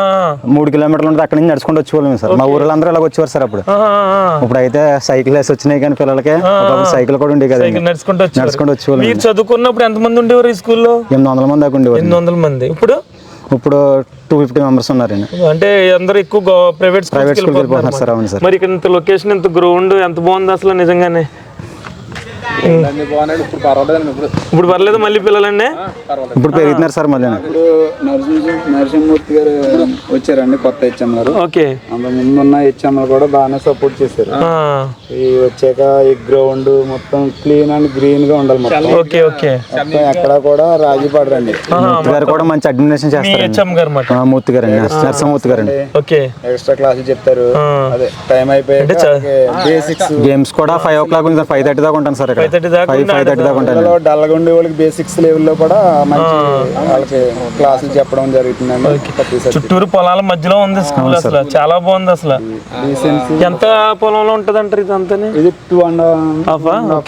3 కిలోమీటర్లు ఉంటుంది. అక్కడ నుంచి నడుచుకుంటూ వచ్చేవాళ్ళం సార్. మా ఊర్లో అందరూ ఇలా వచ్చేవారు సార్. అప్పుడు ఇప్పుడు అయితే సైకిల్ వేసి వచ్చినాయి కానీ పిల్లలకి సైకిల్ కూడా ఉండేది కదా. నడుచుకుంటూ వచ్చేవాళ్ళం. మీరు చదువుకున్నప్పుడు ఎంత మంది ఉండేవారు ఈ స్కూల్లో? 800 మంది దాకా ఉండేవారు. 800 మంది. ఇప్పుడు 250 మెంబర్స్ ఉన్నారండి. అంటే అందరూ ఎక్కువ ప్రైవేట్ స్కూల్కి వెళ్ళిపోతున్నారు సార్. అవును సార్. మరి ఇక్కడ ఇంత లొకేషన్, ఎంత గ్రౌండ్ ఎంత బాగుంది అసలు నిజంగానే. ఇప్పుడు పర్లేదు మళ్ళీ పిల్లలండి ఇప్పుడు పెరుగుతున్నారు సార్. మళ్ళీ ఇప్పుడు నరసింహమూర్తి గారు వచ్చారండి, కొత్త హెచ్ఎం గారు. ఓకే, అంత ముందున్న హెచ్ఎంలు కూడా బాగానే సపోర్ట్ చేశారు. ఈ వచ్చాక ఈ గ్రౌండ్ మొత్తం క్లీన్ అండ్ గ్రీన్ గా ఉండాలి మొత్తం. ఓకే ఓకే, ఎక్కడ కూడా రాజీ పడరండి. మూర్తి గారు కూడా మంచి అడ్మినిస్ట్రేషన్ చేస్తారు. మూర్తి గారు అండి, నరసింహమూర్తి గారు అండి. ఓకే, ఎక్స్ట్రా క్లాసులు చెప్తారు. అదే టైం అయిపోయాక బేసిక్స్ గేమ్స్ కూడా 5 o'clock నుంచి 5:30 దాకా ఉంటాను సార్. 5:30 దాకా ఉంటాను. డల్గా ఉండే వాళ్ళకి బేసిక్స్ లెవెల్లో కూడా మంచి వాళ్ళకి క్లాసులు చెప్పడం జరుగుతుందండి. చుట్టూరు పొలాల మధ్యలో ఉంది స్కూల్. అసలు చాలా బాగుంది. అసలు ఎంత పొలంలో ఉంటది అంటారు ఇదంతా? ఇది 2.5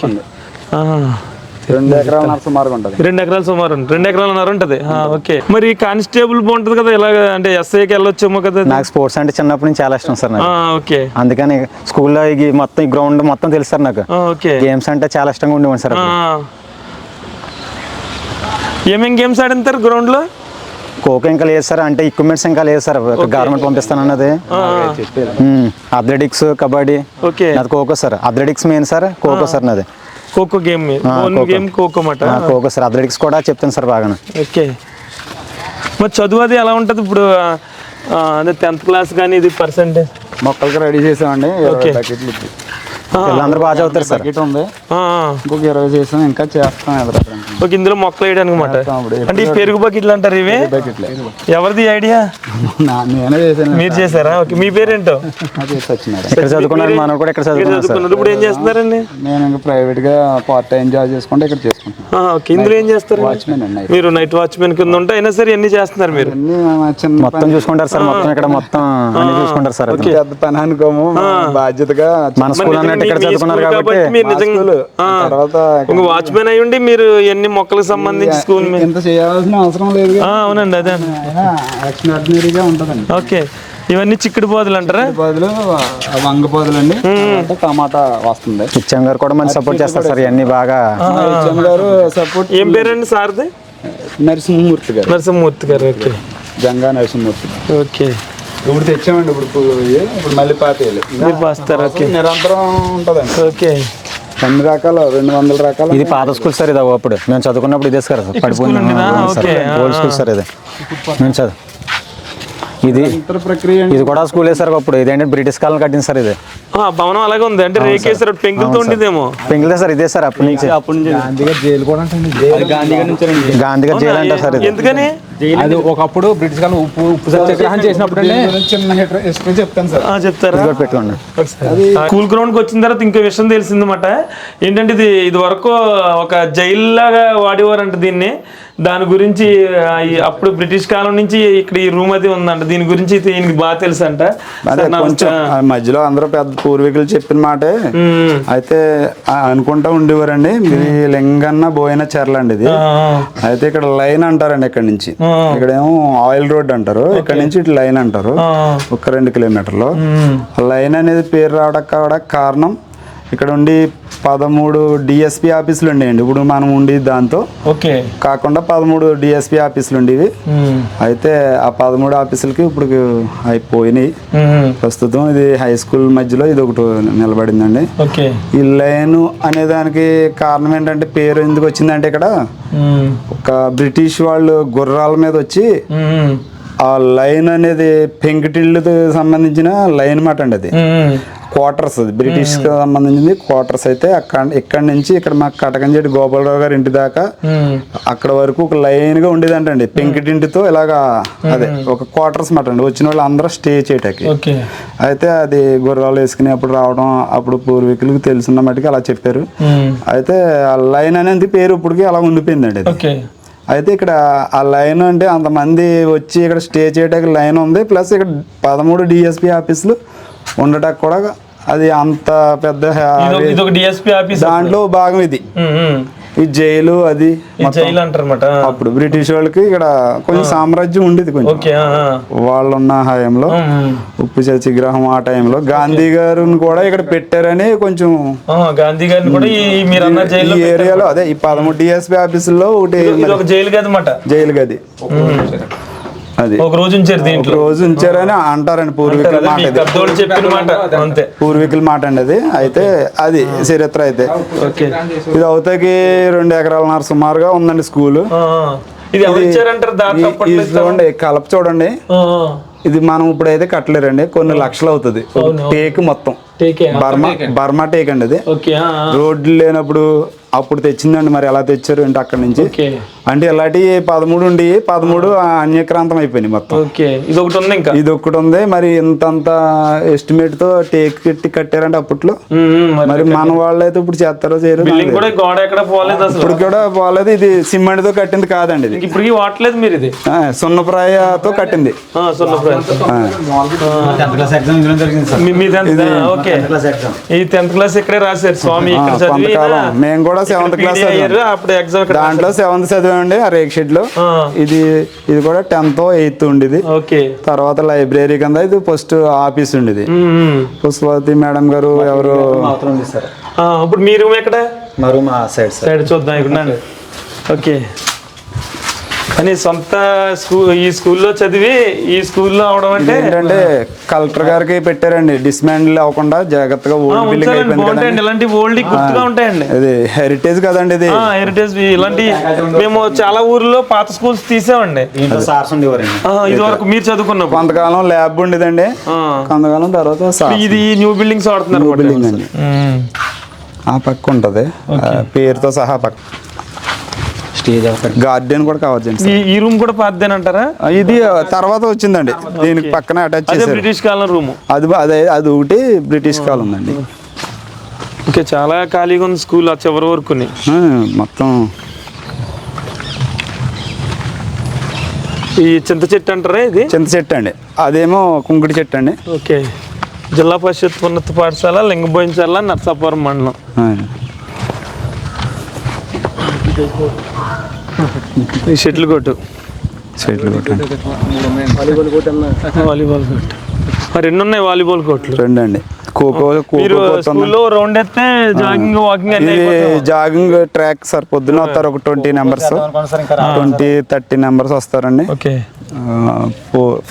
2 ఎకరాల సుమారుగా ఉంటుంది. 2 ఎకరాలు సుమారు 2 ఎకరాలన్నర ఉంటది. ఓకే, మరి కానిస్టేబుల్ బాగుంటది కదా, ఇలాగ అంటే ఎస్ఐకి వెళ్ళొచ్చేమో కదా. నాకు స్పోర్ట్స్ అంటే చిన్నప్పటి నుంచి చాలా ఇష్టం సార్. ఓకే, అందుకని స్కూల్లో మొత్తం ఈ గ్రౌండ్ మొత్తం తెలుసు సార్ నాకు. ఓకే, గేమ్స్ అంటే చాలా ఇష్టంగా ఉండేవాడు సార్. ఏమేం గేమ్స్ ఆడింటారు గ్రౌండ్ లో? ఖోఖో ఇంకా లేదు సార్. అంటే ఎక్విప్మెంట్స్ ఇంకా లేదు సార్. గవర్నమెంట్ పంపిస్తాను అన్నది. అథ్లెటిక్స్, కబడ్డీ. ఓకే, నాది kho kho sir. Athletics main sir. Kho kho sir నాది. ఖోఖో గేమ్ ఖోఖో మాట. ఖోఖో సార్. అథ్లెటిక్స్ కూడా చెప్తాను సార్ బాగా. ఓకే, మరి చదువు అది ఎలా ఉంటుంది ఇప్పుడు? అదే 10th క్లాస్ కానీ ఇది పర్సెంటేజ్ మొక్కలకి రెడీ చేసామండి. ఓకే, పిల్లలందరూ బాగా చదువుతారు సార్. ఉంది, ఇంకొక 20 చేసాం, ఇంకా చేస్తాం. ఓకే, ఇందులో మొక్కలు వేయడానికి అనమాట. అంటే ఈ పెరుగు బకెట్లు అంటారు ఇవి? ఎవరిది ఐడియా? నేనే చేశాను. మీరు చేశారా? ఓకే, మీ పేరేంటో? ఇక్కడ చదువుకున్నారు, మనం కూడా ఇక్కడ చదువుకున్నారు. ఇప్పుడు ఏం చేస్తున్నారండి? నేను ఇంకా ప్రైవేట్ గా పార్ట్ టైం జాబ్ చేసుకుంటే ఇక్కడ చేసుకుంటాను. ఓకే, ఇందులో ఏం చేస్తారు? వాచ్మెన్ అండి. మీరు నైట్ వాచ్మెన్ కింద ఉంటే అయినా సరే ఎన్ని చేస్తున్నారు మీరు? మొత్తం చూసుకుంటారు సార్. మొత్తం ఇక్కడ మొత్తం అన్ని చూసుకుంటారు సార్. పెద్ద పని అనుకోము, బాధ్యతగా. మన స్కూల్ అన్నట్టు ఇక్కడ చదువుకున్నారు కాబట్టి మీరు నిజంగా వాచ్మెన్ అయ్యి ఉండి మీరు ఎన్ని మొక్కలకు సంబంధించి స్కూల్ ఎంత చేయాల్సిన అవసరం లేదు. అవునండి, అదే ఎక్స్ట్రాడినరీగా ఉంటదండి. ఓకే, ఇవన్నీ చిక్కుడు పోదులు అంటారా? పోదులు, వంగ పోదులు అండి. టమాటా వస్తుంది. హెచ్ఎం గారు కూడా మంచి సపోర్ట్ చేస్తారు సార్. ఇవన్నీ బాగా హెచ్ఎం గారు సపోర్ట్. ఏం పేరండి సార్ది? నరసింహమూర్తి గారు. నరసింహమూర్తి గారు. ఓకే, జంగా నరసింహమూర్తి. ఓకే, ఇప్పుడు తెచ్చామండి. ఇప్పుడు మళ్ళీ పాతేయాలి. నిరంతరం ఉంటదండి. ఓకే, అన్ని రకాలు 200 రకాలు. ఇది పాత స్కూల్ సార్. ఇది అప్పుడు మేము చదువుకున్నప్పుడు ఇదే సార్. పడిపోయింది ఓల్డ్ స్కూల్ సార్. ఇది మేము చదువు ప్రక్రియ. ఇది కూడా స్కూలే సార్. అప్పుడు ఇదేంటే బ్రిటిష్ కాలం కట్టింది సార్. ఇది భవనం అలాగే ఉంది. అంటే రేకేసారు, పెంకులతో ఉండేదేమో. పెంకులే సార్. ఇదే సార్ అప్పటి నుంచి. గాంధీగారు జైలు కూడా గాంధీగారు జైలు అంటారు సార్. ఎందుకని? అది ఒకప్పుడు బ్రిటిష్ కాలం ఉప్పు సత్యాగ్రహం చేసినప్పుడు చెప్తాను సార్. చెప్తారా? పెట్టుకోండి. స్కూల్ గ్రౌండ్ కి వచ్చిన తర్వాత ఇంకో విషయం తెలిసిందన్నమాట. ఏంటంటే ఇది వరకు ఒక జైలు లాగా వాడేవారంట దీన్ని. దాని గురించి అప్పుడు బ్రిటిష్ కాలం నుంచి ఇక్కడ ఈ రూమ్ అది ఉందంట. దీని గురించి ఈయనకి బాగా తెలుసు అంట. మధ్యలో అందరూ పెద్ద పూర్వీకులు చెప్పిన మాటే అయితే అనుకుంటా ఉండేవారండి. ఇది లింగన్న బోయిన చెర్లండి. ఇది అయితే ఇక్కడ లైన్ అంటారండి. ఇక్కడ నుంచి ఇక్కడేమో ఆయిల్ రోడ్ అంటారు. ఇక్కడ నుంచి ఇటు లైన్ అంటారు. ఒక 2 కిలోమీటర్లు. లైన్ అనేది పేరు రావడానికి కారణం ఇక్కడ ఉండి 13 డిఎస్పి ఆఫీసులు ఉండేయండి ఇప్పుడు మనం ఉండి దాంతో ఓకే కాకుండా 13 డిఎస్పి ఆఫీసులు ఉండేవి. అయితే ఆ 13 ఆఫీసులకి ఇప్పుడు అయిపోయినాయి. ప్రస్తుతం ఇది హై స్కూల్ మధ్యలో ఇది ఒకటి నిలబడిందండి. ఓకే ఈ లైన్ అనే దానికి కారణం ఏంటంటే పేరు ఎందుకు వచ్చిందంటే ఇక్కడ ఒక బ్రిటిష్ వాళ్ళు గుర్రాల మీద వచ్చి ఆ లైన్ అనేది పెంకుటిళ్ళకి సంబంధించిన లైన్ మాట అండి. అది క్వార్టర్స్, అది బ్రిటిష్ కి సంబంధించింది క్వార్టర్స్. అయితే ఇక్కడ నుంచి ఇక్కడ మాకు కటకంజేటి గోపాలరావు గారి ఇంటి దాకా అక్కడ వరకు ఒక లైన్ గా ఉండేదంటండి పెంకిటింటితో ఇలాగా. అదే ఒక క్వార్టర్స్ మాట అండి. వచ్చిన వాళ్ళు అందరూ స్టే చేయటానికి. అయితే అది గుర్రాలు వేసుకుని అప్పుడు రావడం అప్పుడు పూర్వీకులకు తెలుసున్న మట్టుకి అలా చెప్పారు. అయితే ఆ లైన్ అనేది పేరు ఇప్పటికి అలా ఉండిపోయిందండి. అది అయితే ఇక్కడ ఆ లైన్ అంటే అంతమంది వచ్చి ఇక్కడ స్టే చేయడానికి లైన్ ఉంది. ప్లస్ ఇక్కడ 13 డిఎస్పి ఆఫీసులు ఉండటానికి కూడా అది అంత పెద్ద దాంట్లో భాగం ఇది. ఈ జైలు అది జైలు అంటారన్నమాట. అప్పుడు బ్రిటిష్ వాళ్ళకి ఇక్కడ కొంచెం సామ్రాజ్యం ఉండేది. కొంచెం వాళ్ళున్న హయాంలో ఉప్పు సత్యాగ్రహం ఆ టైంలో గాంధీ గారిని కూడా ఇక్కడ పెట్టారని కొంచెం గాంధీ గారిని కూడా ఈ ఏరియాలో అదే ఈ 13 డిఎస్పి ఆఫీసుల్లో ఒకటి జైలు గది అన్నమాట. జైలు గది అది ఒక రోజు ఉంచారు, దీంట్లో రోజు ఉంచారని అంటారండి పూర్వీకుల మాట. పూర్వీకుల మాట అండి అది. అయితే అది చరిత్ర. అయితే ఇది అవుతాకి 2 ఎకరాలన్నర సుమారుగా ఉందండి స్కూల్. చూడండి కలప చూడండి. ఇది మనం ఇప్పుడైతే కట్టలేరండి, కొన్ని లక్షలు అవుతుంది టేక్ మొత్తం. బర్మా టేక్ అండి అది. రోడ్లు లేనప్పుడు అప్పుడు తెచ్చిందండి. మరి ఎలా తెచ్చారు అంటే అక్కడ నుంచి అంటే ఇలాంటి 13 ఉండి 13 అన్యక్రాంతం అయిపోయినాయి మొత్తం. ఇది ఒకటి ఉంది. మరి ఇంతంత ఎస్టిమేట్ తో టేక్ పెట్టి కట్టారంటే అప్పట్లో. మరి మన వాళ్ళు అయితే ఇప్పుడు చేస్తారో చేయరు. ఇప్పుడు కూడా పోలేదు. ఇది సిమెంట్ తో కట్టింది కాదండి. ఇది ఇప్పుడు వాడలేదు మీరు. ఇది సున్నప్రాయతో కట్టింది. ఈ 10th క్లాస్ ఇక్కడే రాశారు స్వామి. మేము కూడా 7th క్లాస్ దాంట్లో 7th చదివామండి ఆ రేక్ షెడ్ లో. ఇది కూడా 10th 8th ఉండేది. తర్వాత లైబ్రరీ కింద ఇది ఫస్ట్ ఆఫీస్ ఉండేది. పుష్పవతి మేడం గారు ఎవరు. ఇప్పుడు మీ రూమ్ ఎక్కడ? మా రూమ్ సైడ్ చూద్దాం ఇక్కడ. ఓకే అని సొంత ఈ స్కూల్లో చదివి ఈ స్కూల్లో అవడం అంటే ఏంటంటే కలెక్టర్ గారికి పెట్టారండి డిస్మాండిల్ అవ్వకుండా జాగ్రత్తగా ఓల్డ్ బిల్డింగ్ అయిపోయింది. ఇలాంటి ఓల్డ్ గుర్తుగా ఉంటాయండి. ఇది హెరిటేజ్ కదండి. ఇది హెరిటేజ్. ఇలాంటి మేము చాలా ఊర్లో పాత స్కూల్స్ తీసామండి. ఇది వరకు మీరు చదువుకున్న కొంతకాలం ల్యాబ్ ఉండేదండి. కొంతకాలం తర్వాత ఇది న్యూ బిల్డింగ్స్ వాడుతున్నారు. బిల్డింగ్ అండి ఆ పక్క ఉంటది పేరుతో సహా పక్క. గార్డెన్ కూడా కావచ్చు. ఈ రూమ్ కూడా పాతదేనంటారా? ఇది తర్వాత వచ్చిందండి. దీనికి పక్కన అటాచ్ చేశారు. బ్రిటిష్ కాలం రూమ్ అది ఒకటి బ్రిటిష్ కాలం ఉందండి. ఓకే చాలా ఖాళీగా ఉంది స్కూల్ ఆ చివరి వరకు మొత్తం. ఈ చింత చెట్టు అంటారా? ఇది చింత చెట్టు అండి. అదేమో కుంకుడి చెట్టు అండి. ఓకే జిల్లా పరిషత్ ఉన్నత పాఠశాల లింగబోయినచర్ల నర్సాపురం మండలం. ఈ షటిల్ కోర్టు. Volleyball court. రెండు ఉన్నాయి వాలీబాల్ కోర్టులు. 2 అండి. స్కూల్లో రౌండ్ అయితే jogging walking jogging track sir. పొద్దున వస్తారు ఒక 20 మెంబర్స్ 20-30 మెంబర్స్ వస్తారండి.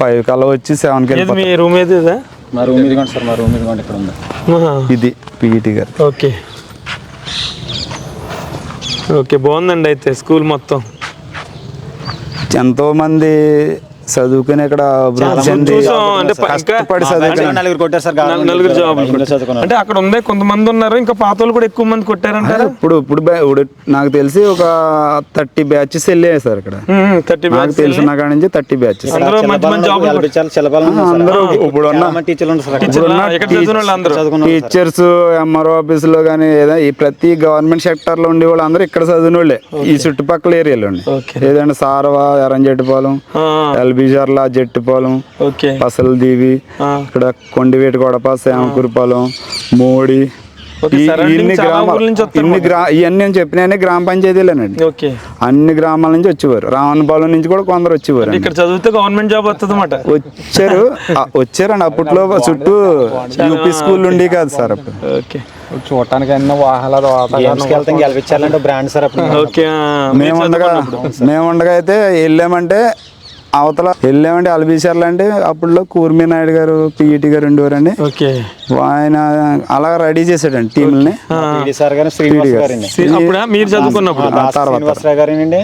5 కల్లా వచ్చి 7కి వెళ్ళిపోతారు. మీ రూమ్ ఏది? మా రూమ్ ఇదిగోండి సార్. మా రూమ్ ఇదిగోండి ఇక్కడ ఉంది. ఇది పిఈటి గారు. ఓకే ఓకే బాగుందండి. అయితే స్కూల్ మొత్తం ఎంతో మంది చదువుకుని ఇక్కడ నలుగురు జాబ్ అంటే అక్కడ ఉంది. కొంతమంది ఉన్నారు, ఇంకా పాత వాళ్ళు కూడా ఎక్కువ మంది కొట్టారంటారు. ఇప్పుడు నాకు తెలిసి ఒక 30 బ్యాచెస్ వెళ్ళాయి సార్ ఇక్కడ. 30 నాకు తెలిసిన కాడ నుంచి 30 బ్యాచెస్. టీచర్స్ ఎంఆర్ఓ ఆఫీస్ లో కానీ ప్రతి గవర్నమెంట్ సెక్టర్ లో ఉండే వాళ్ళు అందరూ ఇక్కడ చదివిన వాళ్ళే. ఈ చుట్టుపక్కల ఏరియాలో ఏదంటే సారవా, ఎర్రంజెట్టిపాలెం, ఎల్బిజర్ల, జెట్టిపాలెం, పసలదీవి, ఇక్కడ కొండివేటి గొడప, శ్యామకురిపాలెం, మోడి, ఓకే, surrounding చాలా ఊర్ల నుంచి వస్తారు ఇవన్నీ నేను చెప్పిన గ్రామ పంచాయతీలేనండి. ఓకే, అన్ని గ్రామాల నుంచి వచ్చేవారు. రావణపాలెం నుంచి కూడా కొందరు వచ్చేవారు. ఇక్కడ చదివితే గవర్నమెంట్ జాబ్ వస్తుంది అన్నమాట. వచ్చారండి. అప్పట్లో చుట్టూ యూపీ స్కూల్ ఉండి కాదు సార్ అప్పుడు. ఓకే, చూడటానికి అన్ని వాహనాలు గెలిపించాలంటే బ్రాండ్ సార్ అప్పుడు. ఓకే, మేముండగా అయితే వెళ్ళామంటే అల్బీచర్లు అంటే అప్పుడులో కూర్మి నాయుడు గారు పిఈటి గారు ఉండేవారండి. ఓకే, ఆయన అలా రెడీ చేసాడండి టీంని. సార్ గారు శ్రీనివాస్ గారండి. అప్పుడు మీరు చదువుకున్నప్పుడు శ్రీనివాసరావు గారండి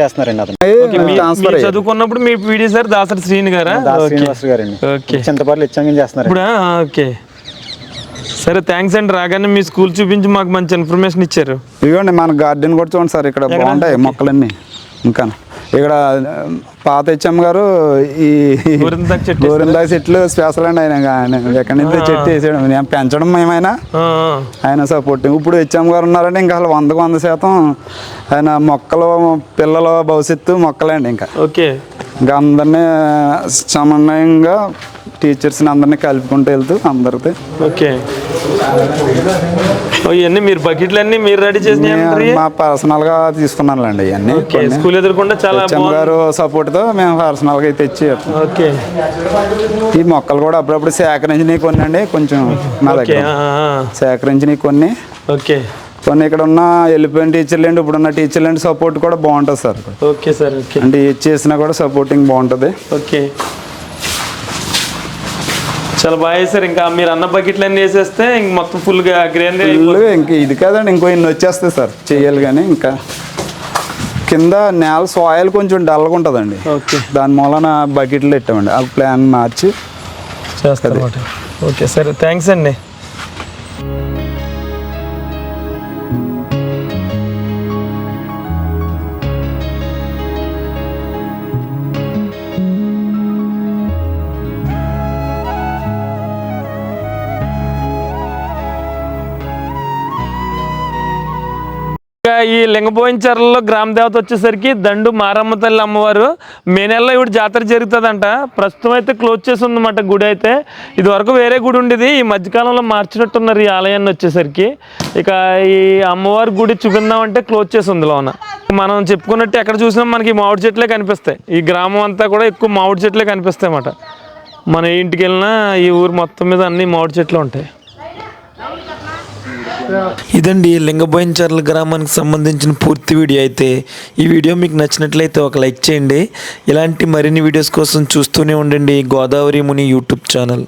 చేస్తున్నారండి అతను. చదువుకున్నప్పుడు మీ పీడి సార్ దాసరి శ్రీని గారా? శ్రీనివాస్ గారండి. ఓకే, చింతపర్లు ఇచ్చంగి చేస్తున్నారు ఇప్పుడు. ఓకే, సరే, థ్యాంక్స్ అండి. రాగానే మీ స్కూల్ చూపించి మాకు మంచి ఇన్ఫర్మేషన్ ఇచ్చారు. ఇదిగోండి మన గార్డెన్ కూడా చూడండి సార్, ఇక్కడ బాగుంటాయి మొక్కలన్నీ. ఇంకా ఇక్కడ పాత హెచ్ఎం గారు ఈ గోరిందాకు చెట్లు స్పెషల్ అండి. ఆయన ఎక్కడి నుంచి చెట్టు వేసాడు, నేను పెంచడం మేమైనా ఆయన సపోర్ట్. ఇప్పుడు హెచ్ఎం గారు ఉన్నారంటే ఇంకా అసలు 100% ఆయన మొక్కలు పిల్లల భవిష్యత్తు మొక్కలండి. ఇంకా ఓకే, ఇంకా అందరినీ సమన్వయంగా టీచర్స్ని అందరినీ కలుపుకుంటూ వెళ్తూ అందరితో. ఓకే, ఇవన్నీ మీరు బకెట్లు అన్ని మీరు రెడీ చేసి మా పర్సనల్ గా తీసుకున్నానులేండి ఇవన్నీ. స్కూల్ ఎదుర్కొంటే చాలా గారు సపోర్ట్ తో మేము పర్సనల్ గా తెచ్చి. ఓకే, ఈ మొక్కలు కూడా అప్పుడప్పుడు సేకరించి కొన్ని అండి, కొంచెం మా దగ్గర సేకరించి కొన్ని. ఓకే, కొన్ని ఇక్కడ ఉన్న వెళ్ళిపోయిన టీచర్లు అండి, ఇప్పుడున్న టీచర్లు అండి సపోర్ట్ కూడా బాగుంటుంది సార్. Okay sir. ఓకే, అంటే ఏది చేసినా కూడా సపోర్టింగ్ బాగుంటుంది. ఓకే, చాలా బాగా వేసారు. ఇంకా మీరు అన్న బకెట్లు అన్నీ వేసేస్తే ఇంక మొత్తం ఫుల్గా గ్రీనరీ. ఇంకా ఇది కాదండి, ఇంకో ఇన్ని వచ్చేస్తాయి సార్ చెయ్యాలి. కానీ ఇంకా కింద నేల సాయిల్ కొంచెం డల్గా ఉంటుందండి. ఓకే, దాని మూలన బకెట్లు పెట్టామండి. ఆ ప్లాన్ మార్చి చేస్తారు. ఓకే, సరే, థ్యాంక్స్ అండి. ఈ లింగబోయించర్లలో గ్రామ దేవత వచ్చేసరికి దండు మారమ్మ తల్లి అమ్మవారు. మే నెలలో ఇప్పుడు జాతర జరుగుతుందంట. ప్రస్తుతం అయితే క్లోజ్ చేసి ఉందన్నమాట గుడి అయితే. ఇది వరకు వేరే గుడి ఉండేది, ఈ మధ్యకాలంలో మార్చినట్టున్నారు ఈ ఆలయాన్ని వచ్చేసరికి. ఇక ఈ అమ్మవారి గుడి చూపిందామంటే క్లోజ్ చేసి ఉంది లోన. మనం చెప్పుకున్నట్టు ఎక్కడ చూసినా మనకి మామిడి చెట్లే కనిపిస్తాయి. ఈ గ్రామం అంతా కూడా ఎక్కువ మామిడి చెట్లే కనిపిస్తాయి అన్నమాట. మన ఇంటికి వెళ్ళినా ఈ ఊరు మొత్తం మీద అన్ని మామిడి చెట్లు ఉంటాయి. ఇదండి లింగబోయించర్ల గ్రామానికి సంబంధించిన పూర్తి వీడియో అయితే. ఈ వీడియో మీకు నచ్చినట్లయితే ఒక లైక్ చేయండి. ఇలాంటి మరిన్ని వీడియోస్ కోసం చూస్తూనే ఉండండి గోదావరి ముని యూట్యూబ్ ఛానల్.